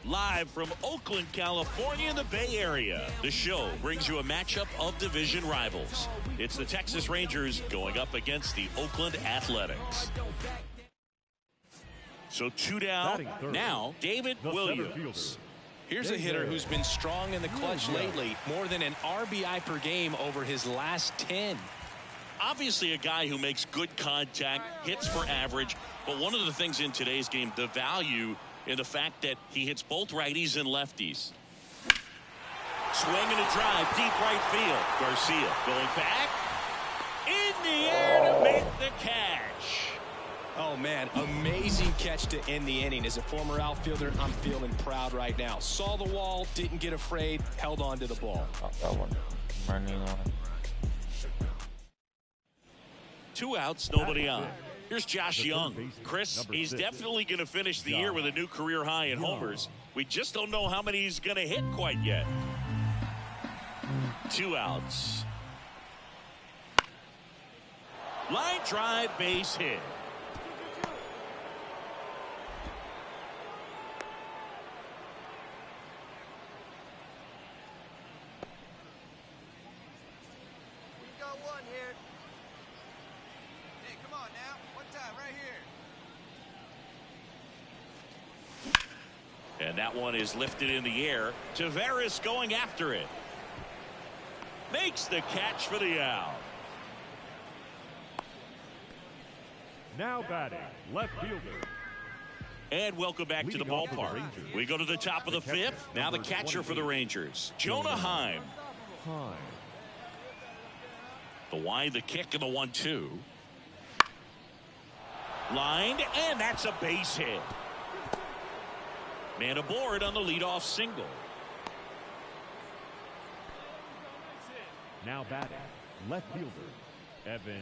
Live from Oakland, California in the Bay Area, the show brings you a matchup of division rivals. It's the Texas Rangers going up against the Oakland Athletics. So 2 down. Now, David Williams. Here's a hitter who's been strong in the clutch lately. More than an RBI per game over his last 10. Obviously a guy who makes good contact, hits for average. But one of the things in today's game, the value in the fact that he hits both righties and lefties. Swing and a drive, deep right field. Garcia going back. In the air to make the catch. Oh, man, amazing catch to end the inning. As a former outfielder, I'm feeling proud right now. Saw the wall, didn't get afraid, held on to the ball. Oh, that one. Running on. 2 outs, nobody on. Here's Josh Young. Chris, he's definitely going to finish the year with a new career high in homers. We just don't know how many he's going to hit quite yet. 2 outs. Line drive, base hit. We've got one here. Hey, come on now. One time, right here. And that one is lifted in the air. Taveras going after it. Makes the catch for the out. Now batting, left fielder. And welcome back to the ballpark. We go to the top of the 5th. Now the catcher for the Rangers, Jonah Heim. The wide, the kick, and the 1-2. Lined, and that's a base hit. Man aboard on the leadoff single. Now batting, left fielder, Evan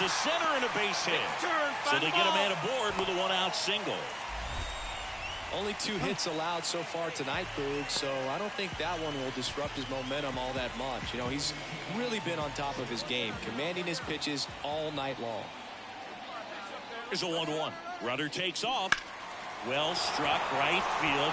to center and a base hit. So they get a man aboard with a one-out single. Only 2 hits allowed so far tonight, Boog, so I don't think that one will disrupt his momentum all that much. You know, he's really been on top of his game, commanding his pitches all night long. Here's a 1-1. Runner takes off. Well struck right field.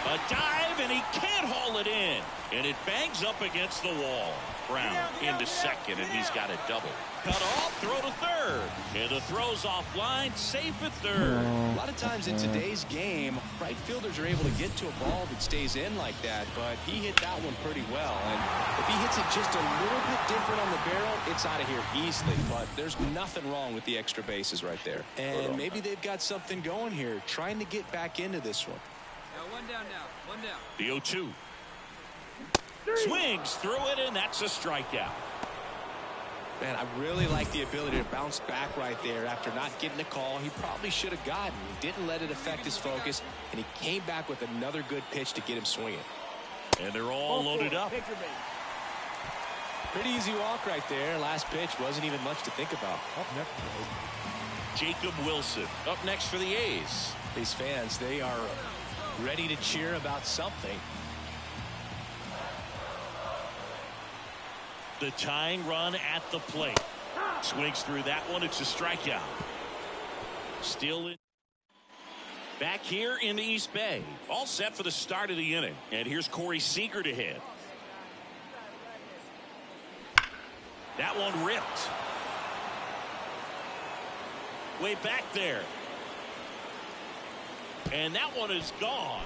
A dive, and he can't haul it in. And it bangs up against the wall. Brown into second, and he's got a double. Cut off, throw to third. And the throw's offline, safe at third. A lot of times in today's game, right fielders are able to get to a ball that stays in like that, but he hit that one pretty well. And if he hits it just a little bit different on the barrel, it's out of here easily. But there's nothing wrong with the extra bases right there. And maybe they've got something going here, trying to get back into this one. One down now. One down. The 0-2. Swings through it, and that's a strikeout. Man, I really like the ability to bounce back right there after not getting the call he probably should have gotten. He didn't let it affect his focus, and he came back with another good pitch to get him swinging. And they're all loaded up. Pretty easy walk right there. Last pitch wasn't even much to think about. Up next, Jacob Wilson up next for the A's. These fans, they are ready to cheer about something. The tying run at the plate. Swings through that one. It's a strikeout. Still in. Back here in the East Bay. All set for the start of the inning. And here's Corey Seager to hit. That one ripped. Way back there. And that one is gone.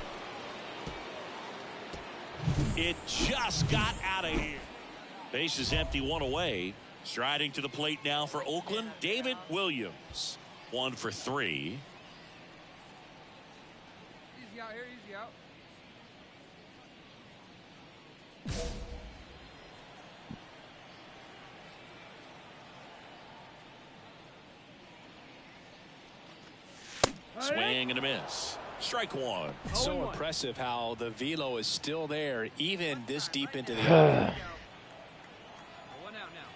It just got out of here. Base is empty, 1 away. Striding to the plate now for Oakland, David Williams. 1 for 3. Easy out here, easy out. Swing and a miss. Strike 1. So impressive how the velo is still there even this deep into the inning. One out now.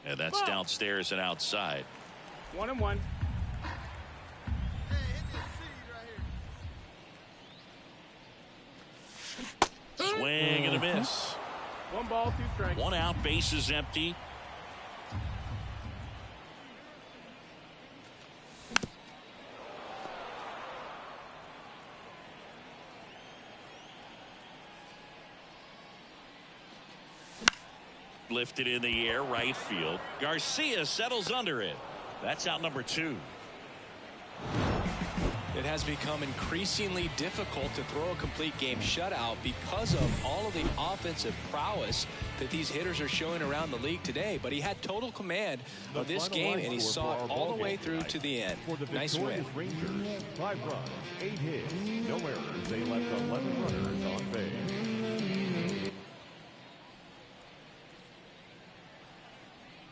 And that's downstairs and outside. 1-1. Swing and a miss. 1 ball, 2 strikes. 1 out, base is empty. Lifted in the air, right field. Garcia settles under it. That's out number 2. It has become increasingly difficult to throw a complete game shutout because of all of the offensive prowess that these hitters are showing around the league today. But he had total command of this game, and he saw it all the way through to the end. for the Nice win. victorious Rangers, 5 runs, 8 hits, no errors. They left 11 runners on base.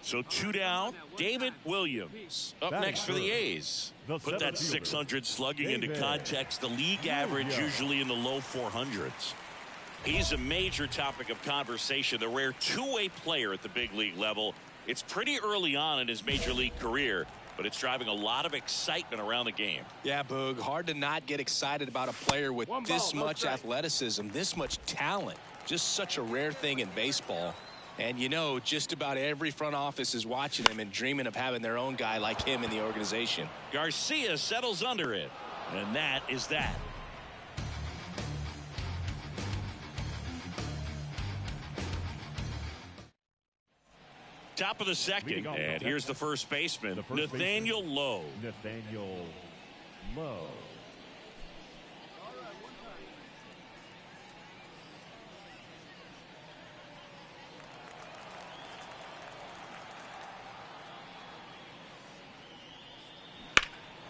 So 2 down. David Williams up Batting next for the first, A's. the Put that seventh fielder, 600 slugging into David context. The league average usually in the low 400s. He's a major topic of conversation. The rare two-way player at the big league level. It's pretty early on in his major league career, but it's driving a lot of excitement around the game. Yeah, Boog, hard to not get excited about a player with 1 this ball, no much strike. athleticism, this much talent. Just such a rare thing in baseball. And you know, just about every front office is watching him and dreaming of having their own guy like him in the organization. Garcia settles under it, and that is that. Top of the second, and here's the first baseman, The first Nathaniel Lowe. Nathaniel Lowe.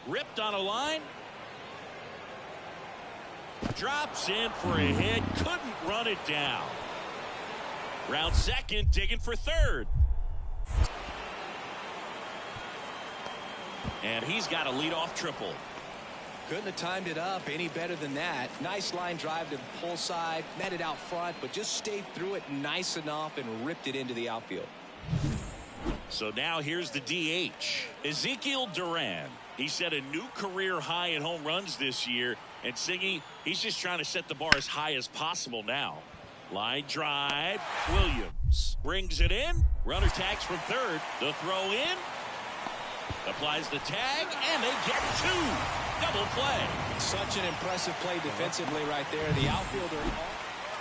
Ripped on a line. Drops in for a hit. Couldn't run it down. Round second, digging for third. And he's got a leadoff triple. Couldn't have timed it up any better than that. Nice line drive to the pull side, met it out front, but just stayed through it nice enough and ripped it into the outfield. So now here's the DH, Ezekiel Duran. He set a new career high in home runs this year, and Siggy, he's just trying to set the bar as high as possible now. Line drive, Williams brings it in. Runner tags from third. The throw in. Applies the tag, and they get two. Double play. Such an impressive play defensively right there. The outfielder.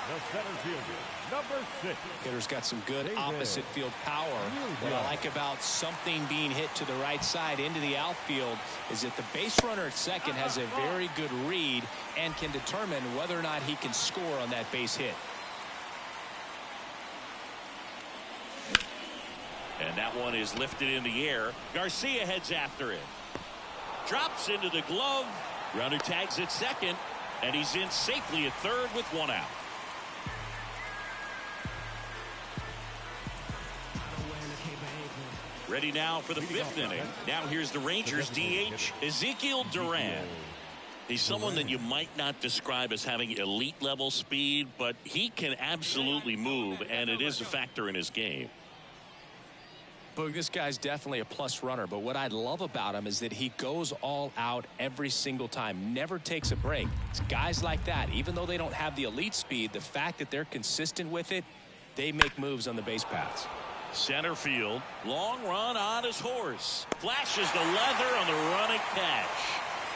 The center fielder, number 6. Hitter's got some good opposite field power. What I like about something being hit to the right side into the outfield is that the base runner at second has a very good read and can determine whether or not he can score on that base hit. And that one is lifted in the air. Garcia heads after it. Drops into the glove. Runner tags at second, and he's in safely at third with one out. Ready now for the 5th inning. Now here's the Rangers DH, Ezekiel Duran. He's someone that you might not describe as having elite level speed, but he can absolutely move, and it is a factor in his game. Boog, this guy's definitely a plus runner, but what I love about him is that he goes all out every single time, never takes a break. It's guys like that, even though they don't have the elite speed, the fact that they're consistent with it, they make moves on the base paths. Center field, long run on his horse. Flashes the leather on the running catch.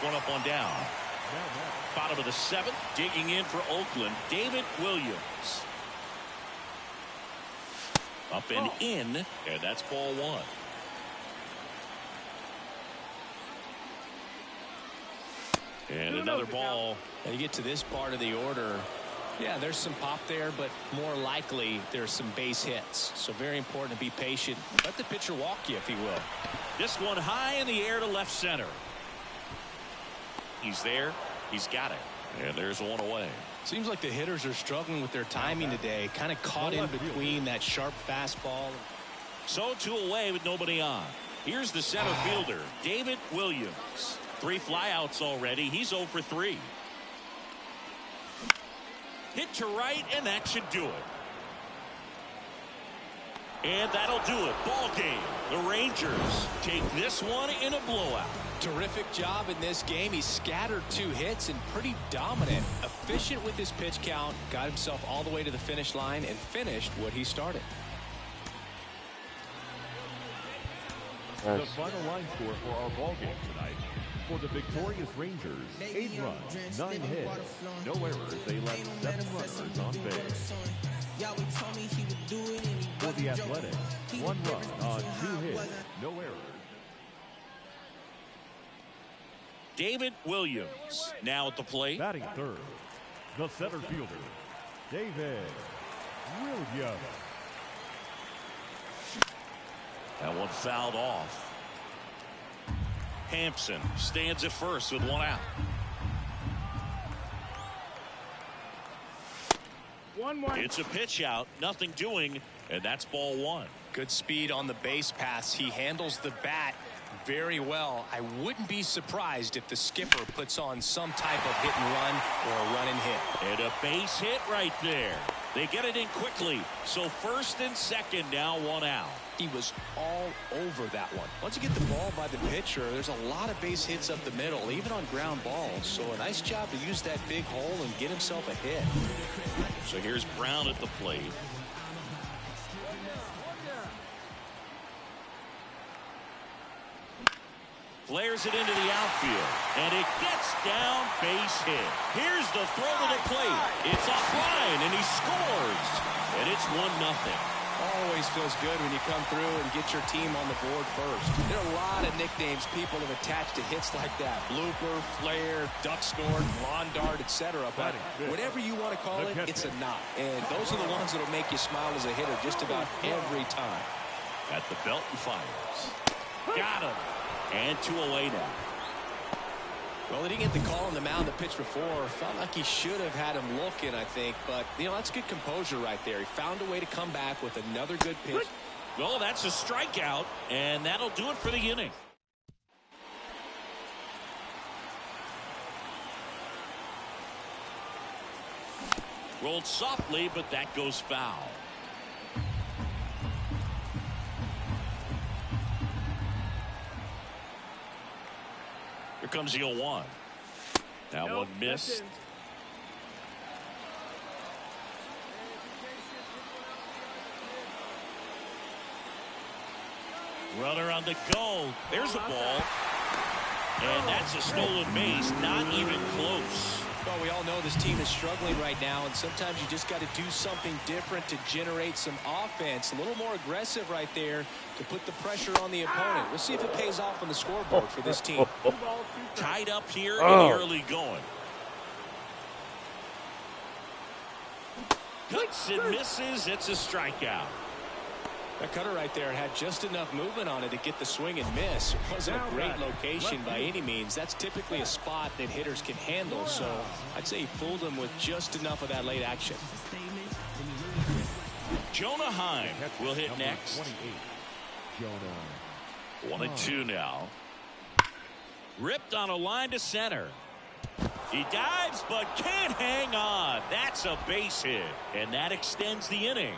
One up, one down. Bottom of the 7th, digging in for Oakland, David Williams. Up and in, and that's ball 1. And another ball. Now you get to this part of the order. Yeah, there's some pop there, but more likely there's some base hits. So very important to be patient. Let the pitcher walk you, if he will. This one high in the air to left center. He's there. He's got it. And there's one away. Seems like the hitters are struggling with their timing today. Kind of caught in between that sharp fastball. So 2 away with nobody on. Here's the center fielder, David Williams. 3 flyouts already. He's 0 for 3. Hit to right, and that should do it. And that'll do it. Ball game. The Rangers take this one in a blowout. Terrific job in this game. He scattered 2 hits and pretty dominant. Efficient with his pitch count. Got himself all the way to the finish line and finished what he started. The final line score for our ball game tonight. For the victorious Rangers, 8 runs, 9 hits, no errors. They left 7 runners on base. For the Athletics, 1 run on 2 hits, no errors. David Williams now at the plate. Batting third, the center fielder, David Williams. That one fouled off. Hampson stands at first with 1 out. 1-1. It's a pitch out, nothing doing, and that's ball 1. Good speed on the base pass. He handles the bat very well. I wouldn't be surprised if the skipper puts on some type of hit and run or a run and hit. And a base hit right there. They get it in quickly. So first and second now, 1 out. He was all over that one. Once you get the ball by the pitcher, there's a lot of base hits up the middle, even on ground balls. So a nice job to use that big hole and get himself a hit. So here's Brown at the plate. Flares it into the outfield, and it gets down, base hit. Here's the throw to the plate. It's offline, and he scores. And it's 1-0. Always feels good when you come through and get your team on the board first. There are a lot of nicknames people have attached to hits like that. Blooper, flare, duck snort, lawn dart, etc. But whatever you want to call it, it's a knot. And those are the ones that will make you smile as a hitter just about every time. At the belt and fires. Got him. And 2 away now. Well, he didn't get the call on the mound the pitch before. Felt like he should have had him looking, I think. But, you know, that's good composure right there. He found a way to come back with another good pitch. Well, that's a strikeout, and that'll do it for the inning. Rolled softly, but that goes foul. Here comes the 0-1. That one missed. Runner on the go. There's the ball. And that's a stolen base. Not even close. Well, we all know this team is struggling right now, and sometimes you just got to do something different to generate some offense. A little more aggressive right there to put the pressure on the opponent. We'll see if it pays off on the scoreboard for this team. Tied up here in the early going. Cuts and misses. It's a strikeout. That cutter right there had just enough movement on it to get the swing and miss. It wasn't a great location by any means. That's typically a spot that hitters can handle. So I'd say he fooled him with just enough of that late action. Jonah Heim will hit next. 1-2 now. Ripped on a line to center. He dives but can't hang on. That's a base hit. And that extends the inning.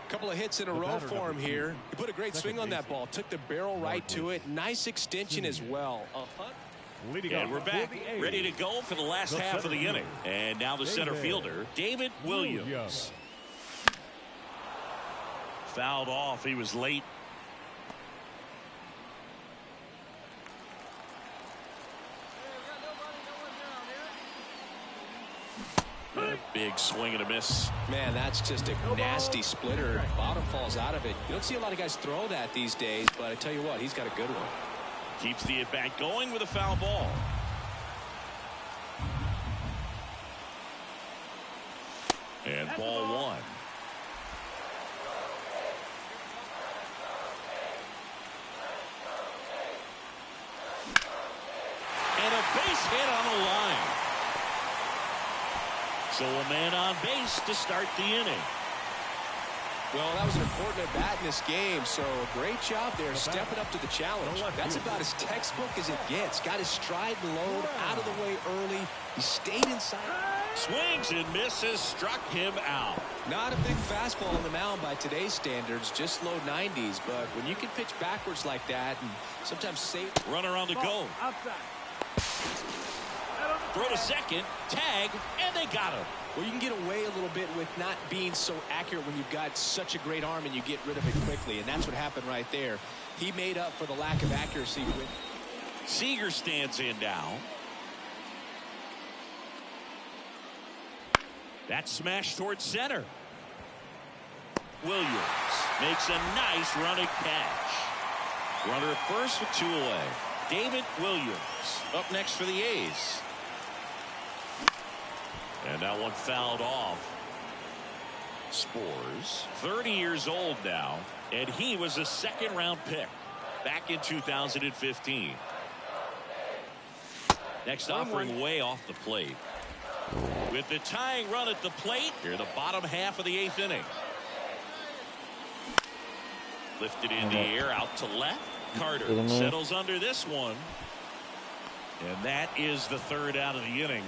Couple of hits in a row for him here. He put a great swing on that ball. Took the barrel right to it. Nice extension as well. And we're back, ready to go for the last half of the inning. And now the center fielder, David Williams. Fouled off. He was late. A big swing and a miss. Man, that's just a nasty splitter. Bottom falls out of it. You don't see a lot of guys throw that these days, but I tell you what, he's got a good one. Keeps the at-bat going with a foul ball. And ball one. And a base hit on the line. So a man on base to start the inning. Well, that was an important at bat in this game, so great job there stepping up to the challenge. That's about as textbook as it gets. Got his stride and load out of the way early. He stayed inside. Swings and misses, struck him out. Not a big fastball on the mound by today's standards, just low 90s, but when you can pitch backwards like that and sometimes safe. Runner on the go. Throw to second, tag, and they got him. Well, you can get away a little bit with not being so accurate when you've got such a great arm and you get rid of it quickly, and that's what happened right there. He made up for the lack of accuracy. Seager stands in now. That's smashed towards center. Williams makes a nice running catch. Runner at first with 2 away. David Williams up next for the A's. And that one fouled off. Spores, 30 years old now, and he was a second-round pick back in 2015. Next offering way off the plate. With the tying run at the plate, here the bottom half of the 8th inning. Lifted in the air out to left. Carter settles under this one. And that is the 3rd out of the inning.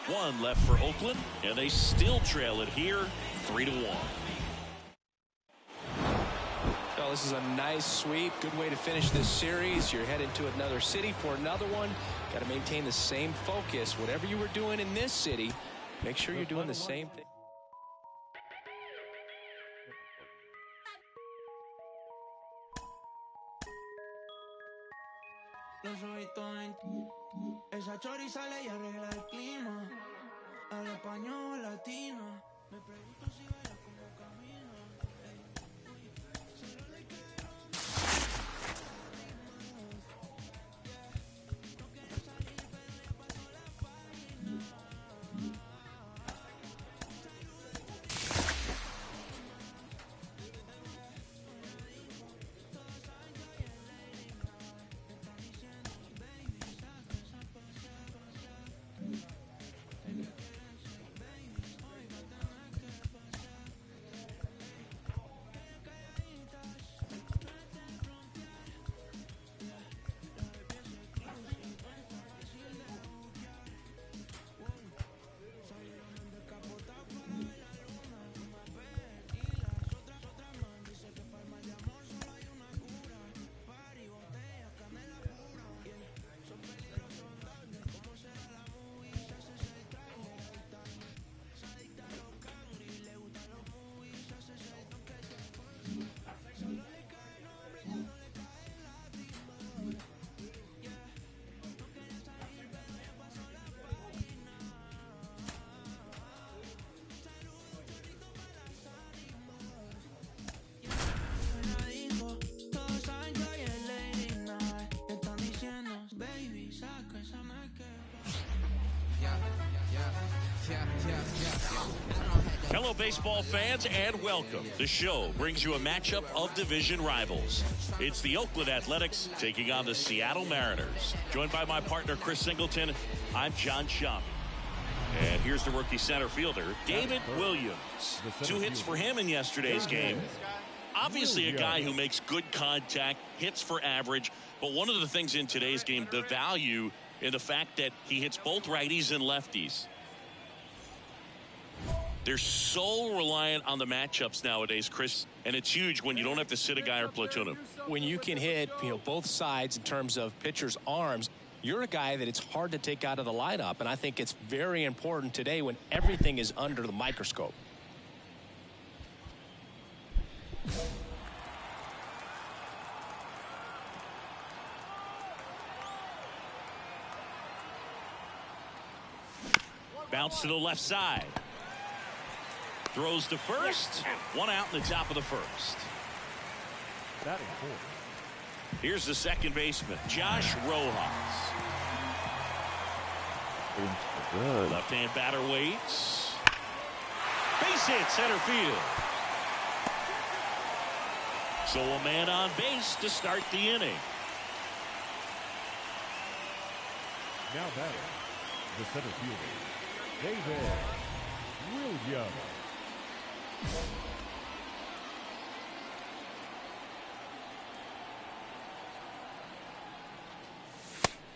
1 left for Oakland, and they still trail it here 3-1. Well, this is a nice sweep. Good way to finish this series. You're heading to another city for another one. Got to maintain the same focus. Whatever you were doing in this city, make sure you're doing the same thing. Esa chori sale y arregla el clima. Habla español latino. Me pregunto si baila como camina. No quiero salir, pero ya pasó la página. Hello, baseball fans, and welcome. The show brings you a matchup of division rivals. It's the Oakland Athletics taking on the Seattle Mariners. Joined by my partner, Chris Singleton, I'm John Schaub. And here's the rookie center fielder, David Williams. 2 hits for him in yesterday's game. Obviously a guy who makes good contact, hits for average, but one of the things in today's game, the value in the fact that he hits both righties and lefties. They're so reliant on the matchups nowadays, Chris, and it's huge when you don't have to sit a guy or platoon him. When you can hit, both sides in terms of pitchers' arms, you're a guy that it's hard to take out of the lineup, and I think it's very important today when everything is under the microscope. Bounce to the left side. Throws to first. 1 out in the top of the first. Batting fourth. Here's the second baseman, Josh Rojas. Good. Left-hand batter waits. Base hit, center field. So a man on base to start the inning. Now batting, the center fielder, David Williams.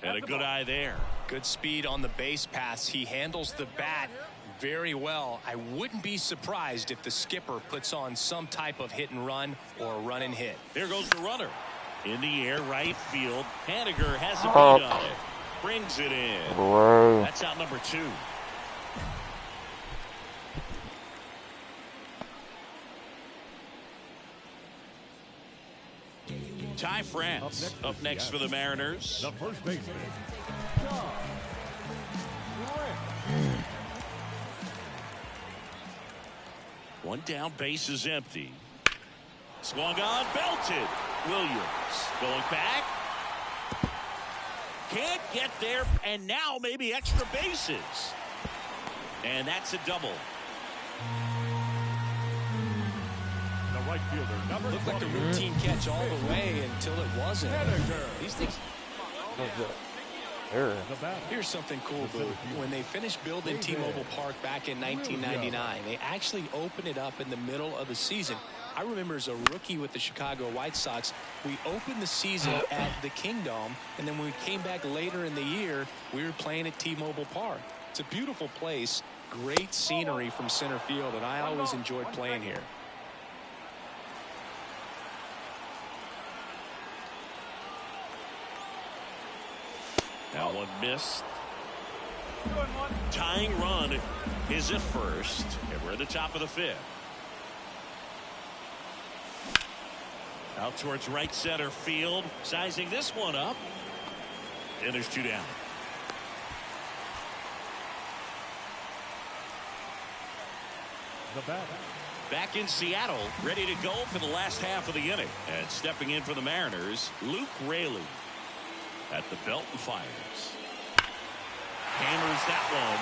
And a good eye there. Good speed on the base pass. He handles the bat very well. I wouldn't be surprised if the skipper puts on some type of hit and run or run and hit. There goes the runner. In the air, right field. Haniger has a beat on it. Brings it in. Boy. That's out number 2. Ty France up next for the Mariners. The first baseman, John One down, base is empty. Swung on, belted. Williams going back. Can't get there, and now maybe extra bases. And that's a double. the right fielder, number Looked like a 20. routine catch all the way until it wasn't. These things. There. The batter, Here's something cool, Boo. When they finished building T-Mobile Park back in 1999, they actually opened it up in the middle of the season. I remember as a rookie with the Chicago White Sox, we opened the season at the Kingdome, and then when we came back later in the year, we were playing at T-Mobile Park. It's a beautiful place, great scenery from center field, and I always enjoyed playing here. Now one missed. Tying run is at first, and we're at the top of the 5th. Out towards right center field, sizing this one up, and there's 2 down. the batter, Back in Seattle, ready to go for the last half of the inning. And stepping in for the Mariners, Luke Raley. At the belt and fires. Hammers that one.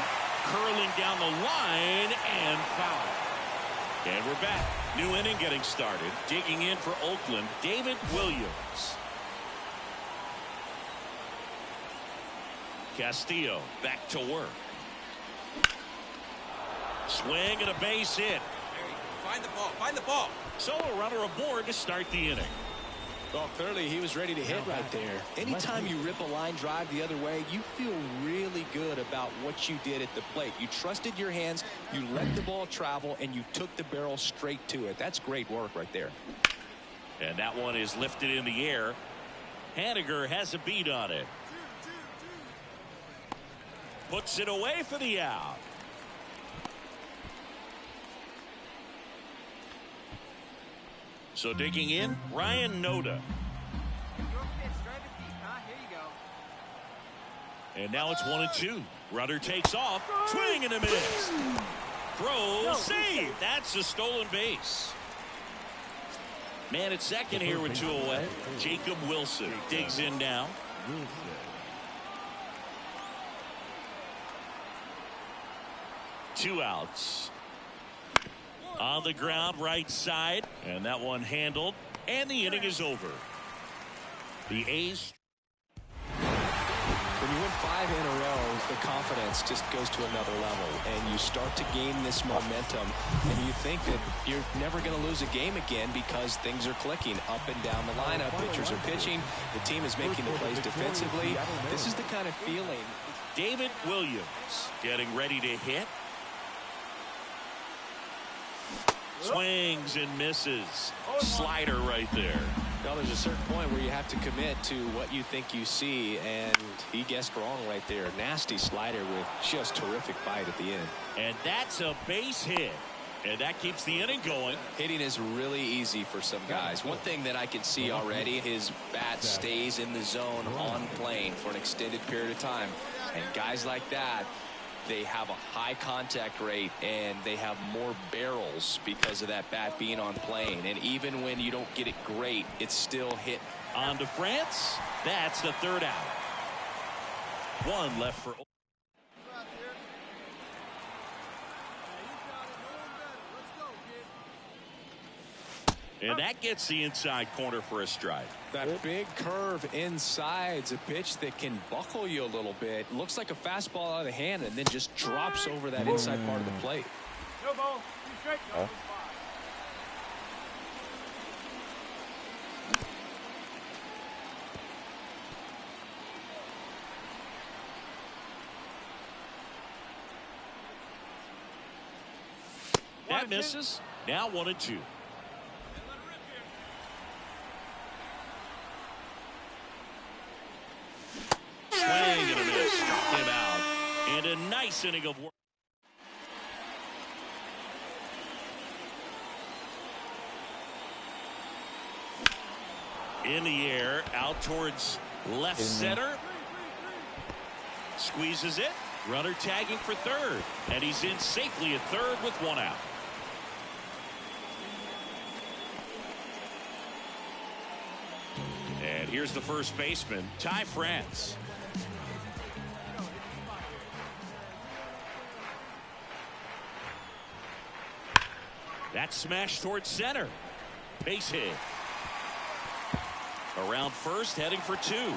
Curling down the line and foul. And we're back. New inning getting started. Digging in for Oakland, David Williams. Castillo back to work. Swing and a base hit. Find the ball. Find the ball. So a runner aboard to start the inning. Well, clearly he was ready to hit right there. Anytime you rip a line drive the other way, you feel really good about what you did at the plate. You trusted your hands, you let the ball travel, and you took the barrel straight to it. That's great work right there. And that one is lifted in the air. Haniger has a beat on it. Puts it away for the out. So digging in, Ryan Noda. And now it's 1-2. Rudder takes off. Swing and a miss. Throw, save. That's a stolen base. Man at second here with 2 away. Jacob Wilson digs in now. 2 outs. On the ground, right side, and that one handled, and the inning is over. The A's. When you win 5 in a row, the confidence just goes to another level, and you start to gain this momentum, and you think that you're never going to lose a game again because things are clicking up and down the lineup. Pitchers are pitching. The team is making the plays defensively. This is the kind of feeling. David Williams getting ready to hit. Swings and misses. Slider right there. Well, there's a certain point where you have to commit to what you think you see, and he guessed wrong right there. Nasty slider with just terrific bite at the end. And that's a base hit. And that keeps the inning going. Hitting is really easy for some guys. One thing that I can see already, his bat stays in the zone on plane for an extended period of time. And guys like that, they have a high contact rate and they have more barrels because of that bat being on plane. And even when you don't get it great, it's still hit. On to France. That's the third out. One left for. And that gets the inside corner for a strike. That big curve inside's a pitch that can buckle you a little bit. Looks like a fastball out of the hand and then just drops over that inside part of the plate. No ball. You straight, go. That misses. Now 1-2. Swing and a miss. Struck him out. And a nice inning of work. In the air, out towards left center. Squeezes it. Runner tagging for third. And he's in safely at third with one out. And here's the first baseman, Ty France. That smash towards center. Base hit. Around first, heading for two.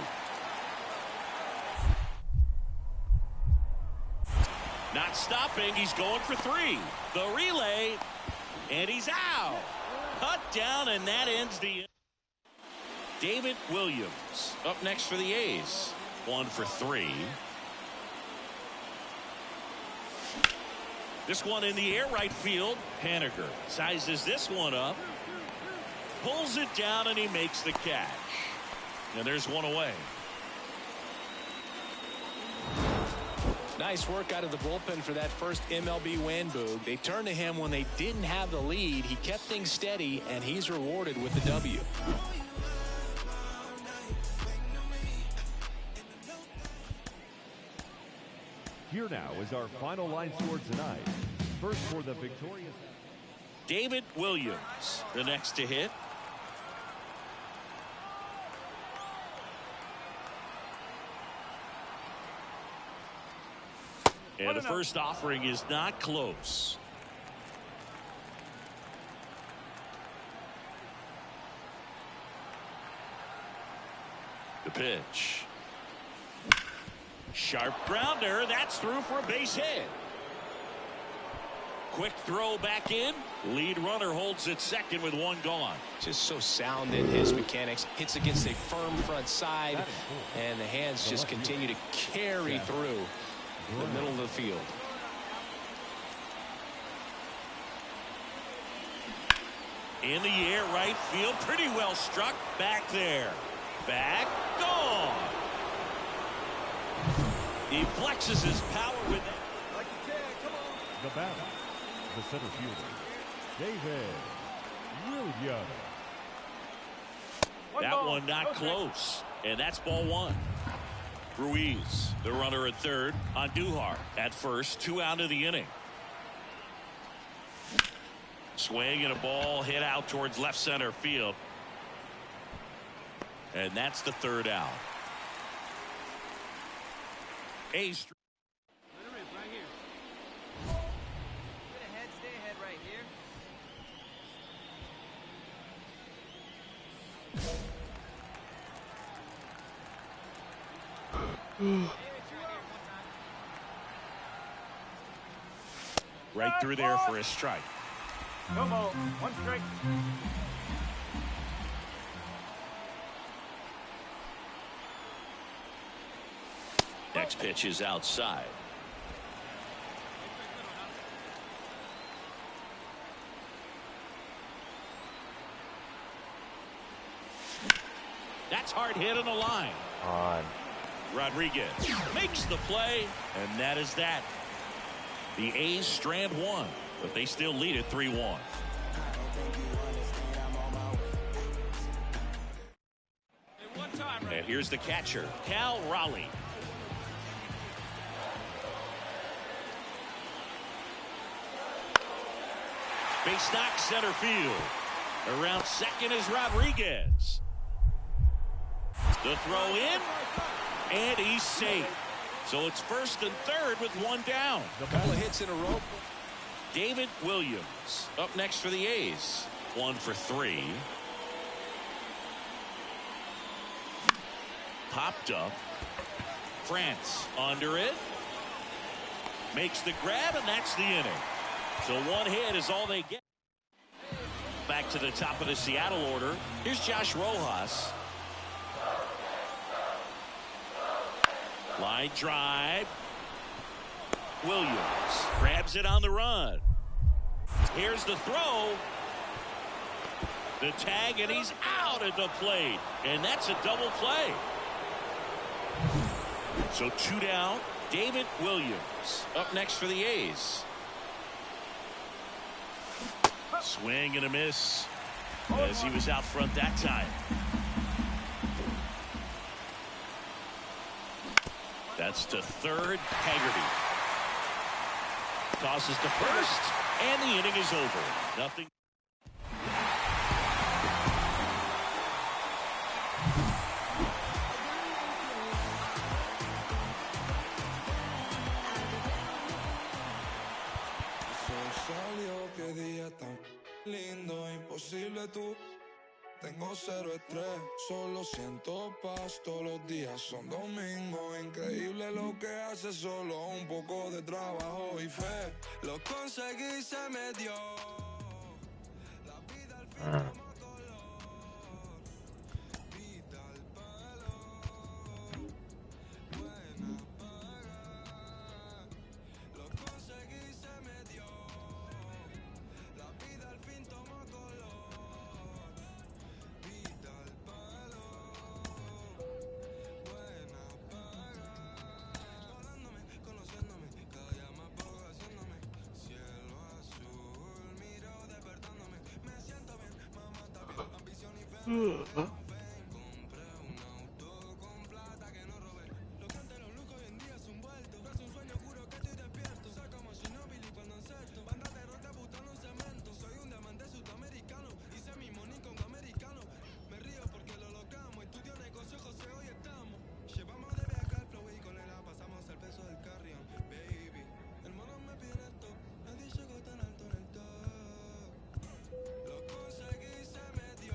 Not stopping. He's going for three. The relay. And he's out. Cut down, and that ends the inning. David Williams up next for the A's. 1 for 3. This one in the air, right field. Haniger sizes this one up. Pulls it down, and he makes the catch. And there's one away. Nice work out of the bullpen for that first MLB win, Boog. They turned to him when they didn't have the lead. He kept things steady, and he's rewarded with the W. Here now is our final line score tonight. First for the victorious. David Williams, the next to hit. And the first offering is not close. The pitch. Sharp grounder. That's through for a base hit. Quick throw back in. Lead runner holds it second with one gone. Just so sound in his mechanics. Hits against a firm front side, and the hands just continue to carry through the middle of the field. In the air, right field. Pretty well struck. Back there. Back. Gone. He flexes his power with that. Like you can, come on. The batter, the center fielder, David Williams. That one not close. And that's ball one. Ruiz, the runner at third. Andujar at first. 2 out of the inning. Swing and a ball hit out towards left center field. And that's the third out. A's. Right here. Get ahead, stay ahead right here. Right through there for a strike. No ball. One strike. Next pitch is outside. That's hard hit on the line. On. Rodriguez makes the play, and that is that. The A's strand one, but they still lead it 3-1. And here's the catcher, Cal Raleigh. Base knock center field. Around second is Rodriguez. The throw in, and he's safe. So it's first and third with one down. A couple of hits in a row. David Williams up next for the A's. 1 for 3. Popped up. France under it. Makes the grab, and that's the inning. So one hit is all they get. Back to the top of the Seattle order. Here's Josh Rojas. Line drive. Williams grabs it on the run. Here's the throw. The tag, and he's out at the plate. And that's a double play. So 2 down. David Williams up next for the A's. Swing and a miss as he was out front that time. That's to third. Haggerty tosses to first, and the inning is over. Nothing. Lindo, imposible tú. Tengo cero estrés, solo siento paz. Todos los días son domingo. Increíble lo que hace, solo un poco de trabajo y fe. Lo conseguí, se me dio. La vida al fin toma color. Vida al palo. Buena paga. Lo conseguí, se me dio. La vida al fin toma color. Vida al palo. Buena paga. Hablándome, conociéndome, cada día más provocacionándome. Cielo azul, miro despertándome. Me siento bien, mamá está bien. Ambición y fe. Compré un auto con plata que no robé. Lo que antes los lujos hoy en día es un vuelto. Es un sueño, juro que estoy despierto. Soy como Ginóbili cuando encesto. Banda de rock debutando en cemento. Soy un diamante sudamericano. Hice mi money con americano. Me río porque lo logramos. Estudio negocio, José, hoy estamos. Llevamos de viaje al flow y con él pasamos el peso del carrion. Baby, el mono me pide esto. Nadie llegó tan alto en el top. Lo conseguí, se me dio.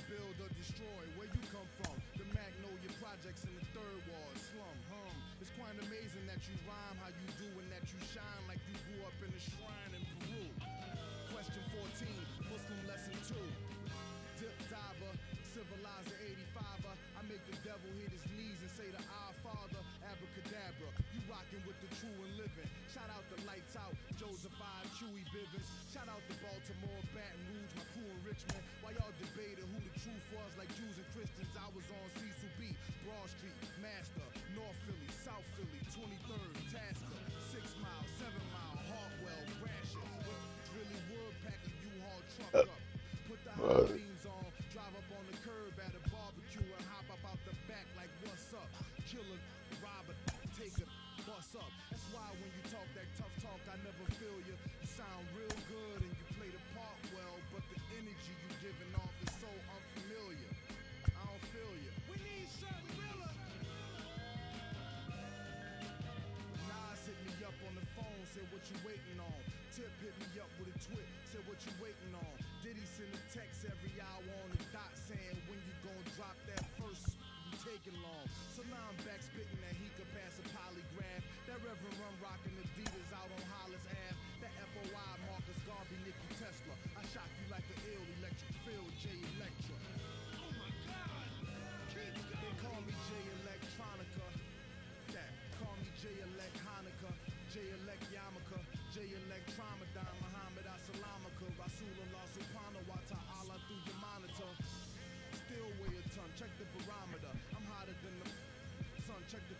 build or destroy. Where you come from? The Magnolia Projects in the third ward slum. It's quite amazing that you rhyme how you do and that you shine like you grew up in a shrine in Peru. Question 14, Muslim lesson 2. Dip diver, civilizer 85er. I make the devil hit his knees and say to our Father, abracadabra. You rockin' with the true and living. Shout out the Lights Out, Joseph I, Chewy Bivens. Shout out to Baltimore, Baton Rouge, my crew in Richmond. While y'all debated who the truth was like Jews and Christians, I was on Cecil B, Broad Street, Master, North Philly, South Philly, 23rd, Tasker, 6 Mile, 7 Mile, Hartwell, Gratiot. Really wood packing U-Haul truck up. Put the high beams on, drive up on the curb at a barbecue and hop up out the back like what's up? Killer, robber, take a bus up. That's why when you talk that tough talk, I never feel you. You sound real good and you play the part well, but the energy you giving off is so unfamiliar. I don't feel you. We need something realer. Nas hit me up on the phone, said what you waiting on. Tip hit me up with a twit, said what you waiting on. Diddy send a text every hour on the dot saying when you gon' drop that first, you taking long. So now I'm back spitting that he could pass a polygraph. That Reverend Run rockin' Adidas out on Hollis Ave. That FOI Marcus Garvey, Nicky Tesla. I shock you like an ill electric field, J Electra. Oh my God! Keep going. They call me J Electronica. That call me J Elect Hanukkah, J Elect Yarmulke, J Elect Tramadan, Muhammad Assalamaka, Rasulullah Subhanahu wa Ta'ala through your monitor. Still weigh a ton, check the barometer. I'm hotter than the sun, check the